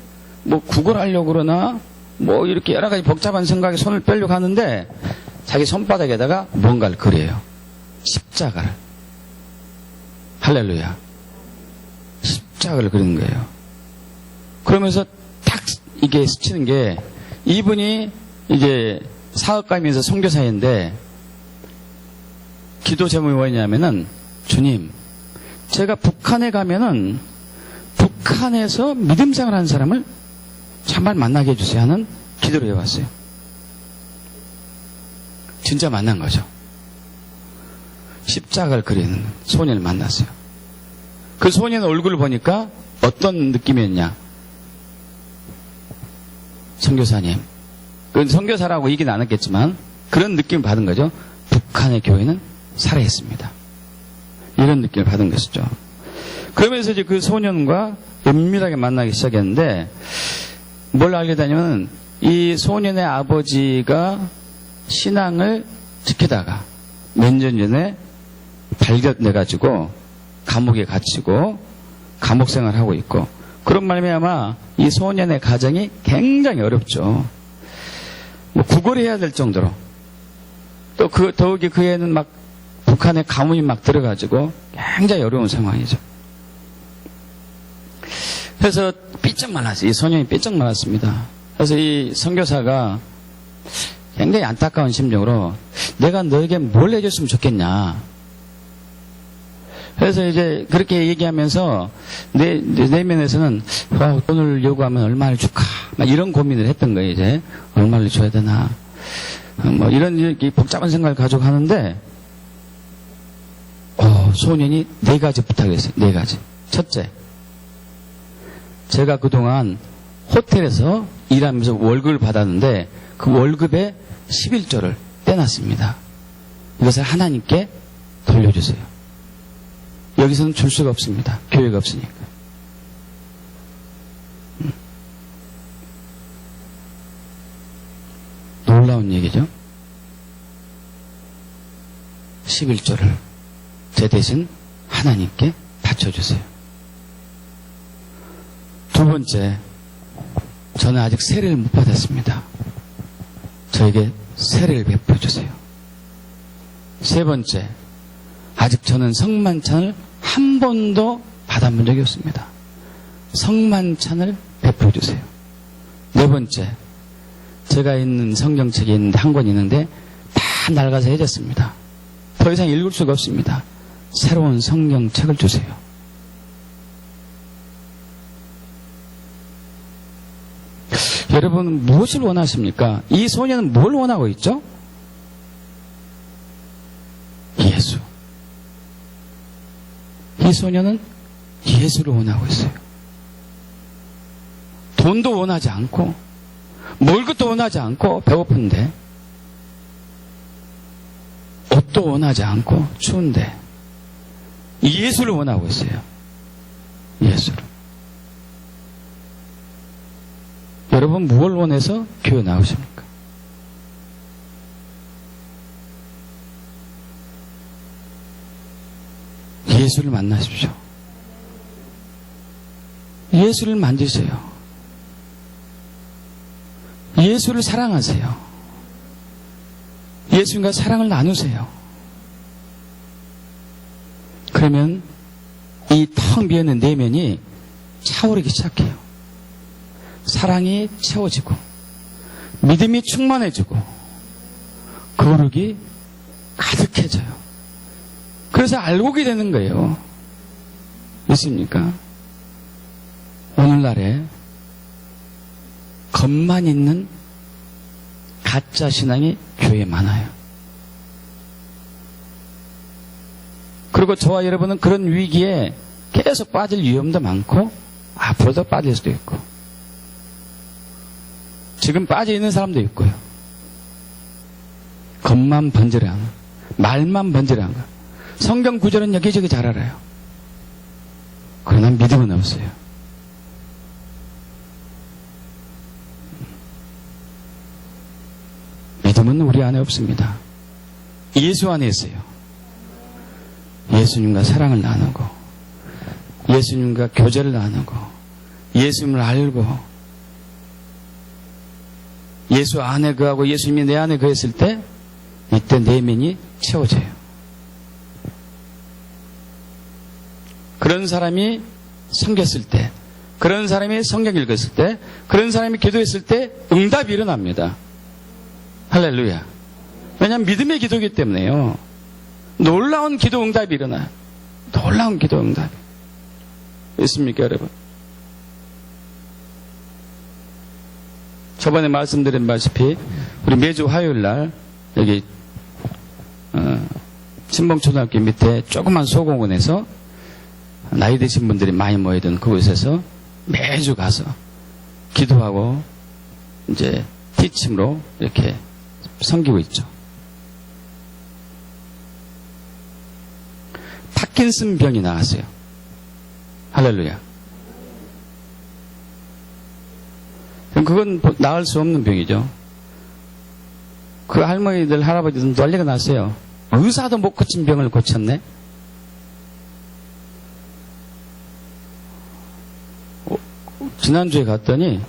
[SPEAKER 1] 뭐 구걸하려고 그러나? 뭐 이렇게 여러 가지 복잡한 생각에 손을 빼려고 하는데 자기 손바닥에다가 뭔가를 그려요. 십자가를. 할렐루야. 십자가를 그리는 거예요. 그러면서 딱 이게 스치는 게, 이분이 이제 사업가이면서 선교사인데 기도 제목이 뭐였냐면은, 주님, 제가 북한에 가면은 북한에서 믿음 생활하는 사람을 정말 만나게 해주세요 하는 기도를 해왔어요. 진짜 만난 거죠. 십자가를 그리는 소년을 만났어요. 그 소년 얼굴을 보니까 어떤 느낌이었냐? 선교사님, 그 선교사라고 얘기는 안 했겠지만 그런 느낌을 받은 거죠. 북한의 교회는 살아있습니다. 이런 느낌을 받은 것이죠. 그러면서 이제 그 소년과 은밀하게 만나기 시작했는데, 뭘 알게 되냐면 이 소년의 아버지가 신앙을 지키다가 몇 년 전에 발견돼가지고 감옥에 갇히고 감옥 생활을 하고 있고, 그런 말미암아 이 소년의 가정이 굉장히 어렵죠. 뭐 구걸해야 될 정도로, 또 더욱이 그 애는 막 북한의 가뭄이 막 들어가지고 굉장히 어려운 상황이죠. 그래서 삐쩍 말랐어요. 이 소년이 삐쩍 말랐습니다. 그래서 이 선교사가 굉장히 안타까운 심정으로 내가 너에게 뭘 해줬으면 좋겠냐. 그래서 이제 그렇게 얘기하면서 내면에서는 돈을 요구하면 얼마를 줄까? 막 이런 고민을 했던 거예요. 이제 얼마를 줘야 되나? 뭐 이런 이렇게 복잡한 생각을 가지고 하는데 소년이 4가지 부탁을 했어요. 4가지. 첫째, 제가 그동안 호텔에서 일하면서 월급을 받았는데 그 월급의 11조를 떼놨습니다. 이것을 하나님께 돌려주세요. 여기서는 줄 수가 없습니다. 교회가 없으니까. 놀라운 얘기죠. 11조를 제 대신 하나님께 바쳐주세요. 두 번째, 저는 아직 세례를 못 받았습니다. 저에게 세례를 베풀어주세요. 세 번째, 아직 저는 성만찬을 한 번도 받아본 적이 없습니다. 성만찬을 베풀어주세요. 네 번째, 제가 있는 성경책이 있는데 한 권 있는데 다 낡아서 해졌습니다. 더 이상 읽을 수가 없습니다. 새로운 성경책을 주세요. 여러분 무엇을 원하십니까? 이 소년은 뭘 원하고 있죠? 예수. 이 소년은 예수를 원하고 있어요. 돈도 원하지 않고 먹을 것도 원하지 않고 배고픈데 옷도 원하지 않고 추운데 예수를 원하고 있어요. 예수를. 여러분 무엇을 원해서 교회 나오십니까? 예수를 만나십시오. 예수를 만지세요. 예수를 사랑하세요. 예수님과 사랑을 나누세요. 그러면 이 텅 비어있는 내면이 차오르기 시작해요. 사랑이 채워지고 믿음이 충만해지고 거룩이 가득해져요. 그래서 알고게 되는 거예요. 믿습니까? 오늘날에 겉만 있는 가짜 신앙이 교회에 많아요. 그리고 저와 여러분은 그런 위기에 계속 빠질 위험도 많고 앞으로도 빠질 수도 있고 지금 빠져 있는 사람도 있고요. 겉만 번지르한 말만 번지르한 거. 성경 구절은 여기저기 잘 알아요. 그러나 믿음은 없어요. 믿음은 우리 안에 없습니다. 예수 안에 있어요. 예수님과 사랑을 나누고 예수님과 교제를 나누고 예수님을 알고 예수 안에 거하고 예수님이 내 안에 거했을 때 이때 내면이 채워져요. 그런 사람이 섬겼을 때, 그런 사람이 성경 읽었을 때, 그런 사람이 기도했을 때 응답이 일어납니다. 할렐루야. 왜냐하면 믿음의 기도이기 때문에요. 놀라운 기도 응답이 일어나요. 놀라운 기도 응답이. 있습니까, 여러분? 저번에 말씀드린 바시피 우리 매주 화요일 날 여기 신봉초등학교 밑에 조그만 소공원에서 나이 드신 분들이 많이 모이던 그곳에서 매주 가서 기도하고 이제 티침으로 이렇게 섬기고 있죠. 파킨슨 병이 나왔어요. 할렐루야. 그건 나을 수 없는 병이죠. 그 할머니들, 할아버지들 난리가 났어요. 의사도 못 고친 병을 고쳤네? 지난주에 갔더니,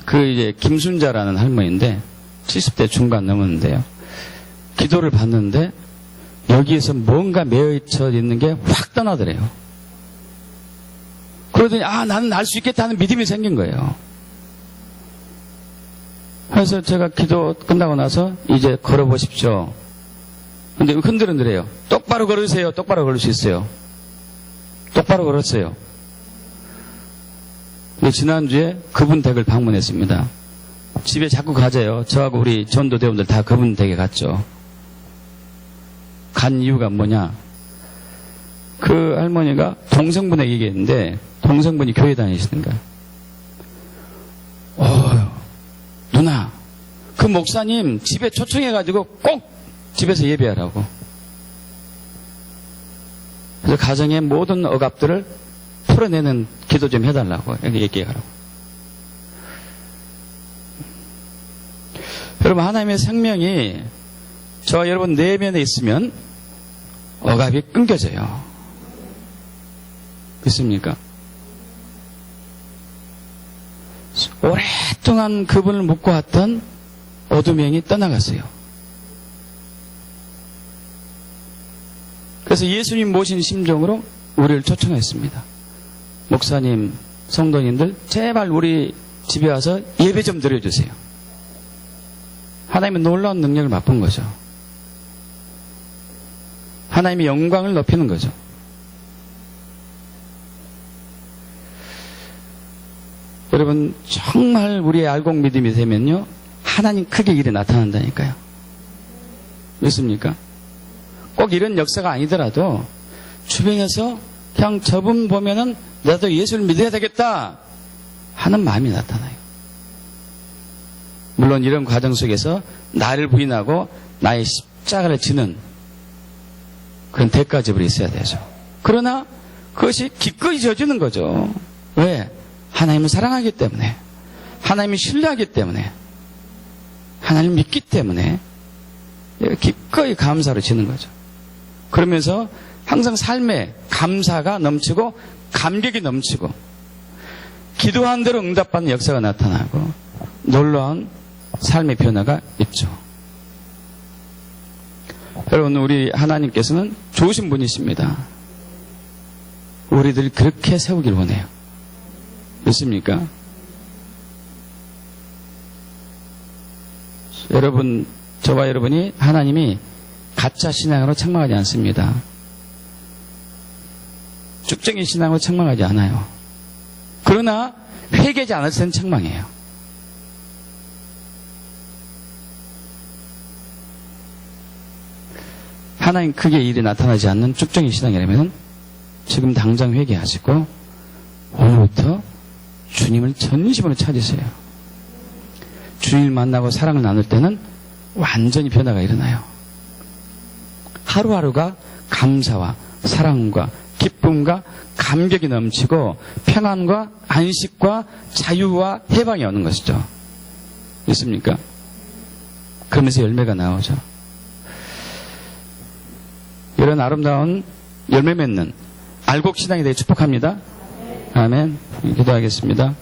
[SPEAKER 1] 이제 김순자라는 할머니인데, 70대 중반 넘었는데요. 기도를 받는데, 여기에서 뭔가 매여져 있는 게 확 떠나더래요. 그러더니 나는 날 수 있겠다 하는 믿음이 생긴 거예요. 그래서 제가 기도 끝나고 나서 이제 걸어보십시오. 근데 흔들흔들해요. 똑바로 걸으세요. 똑바로 걸을 수 있어요. 똑바로 걸었어요. 근데 지난주에 그분 댁을 방문했습니다. 집에 자꾸 가재요. 저하고 우리 전도대원들 다 그분 댁에 갔죠. 간 이유가 뭐냐? 그 할머니가 동생분에게 얘기했는데 동생분이 교회 다니시는 거예요. 누나, 그 목사님 집에 초청해가지고 꼭 집에서 예배하라고. 그래서 가정의 모든 억압들을 풀어내는 기도 좀 해달라고 이렇게 얘기하라고. 여러분, 하나님의 생명이 저와 여러분 내면에 있으면 억압이 끊겨져요. 믿습니까? 오랫동안 그분을 묵고 왔던 어둠의 영이 떠나갔어요. 그래서 예수님 모신 심정으로 우리를 초청했습니다. 목사님, 성도님들 제발 우리 집에 와서 예배 좀 드려주세요. 하나님의 놀라운 능력을 맛본 거죠. 하나님의 영광을 높이는 거죠. 여러분, 정말 우리의 알곡 믿음이 되면요, 하나님 크게 일이 나타난다니까요. 믿습니까? 꼭 이런 역사가 아니더라도 주변에서 그냥 저분 보면은 나도 예수를 믿어야 되겠다 하는 마음이 나타나요. 물론 이런 과정 속에서 나를 부인하고 나의 십자가를 지는 그런 대가집이 있어야 되죠. 그러나 그것이 기꺼이 져지는 거죠. 왜? 하나님을 사랑하기 때문에, 하나님을 신뢰하기 때문에, 하나님을 믿기 때문에 기꺼이 감사로 지는 거죠. 그러면서 항상 삶에 감사가 넘치고 감격이 넘치고 기도한 대로 응답받는 역사가 나타나고 놀라운 삶의 변화가 있죠. 여러분, 우리 하나님께서는 좋으신 분이십니다. 우리들이 그렇게 세우길 원해요. 믿습니까? 여러분, 저와 여러분이 하나님이 가짜 신앙으로 책망하지 않습니다. 쭉정이 신앙으로 책망하지 않아요. 그러나 회개하지 않을 때는 책망해요. 하나님 크게 일이 나타나지 않는 쭉정이 신앙이라면 지금 당장 회개하시고 오늘부터 주님을 전심으로 찾으세요. 주님을 만나고 사랑을 나눌 때는 완전히 변화가 일어나요. 하루하루가 감사와 사랑과 기쁨과 감격이 넘치고 평안과 안식과 자유와 해방이 오는 것이죠. 있습니까? 그러면서 열매가 나오죠. 이런 아름다운 열매 맺는 알곡신앙에 대해 축복합니다. 아멘. 기도하겠습니다.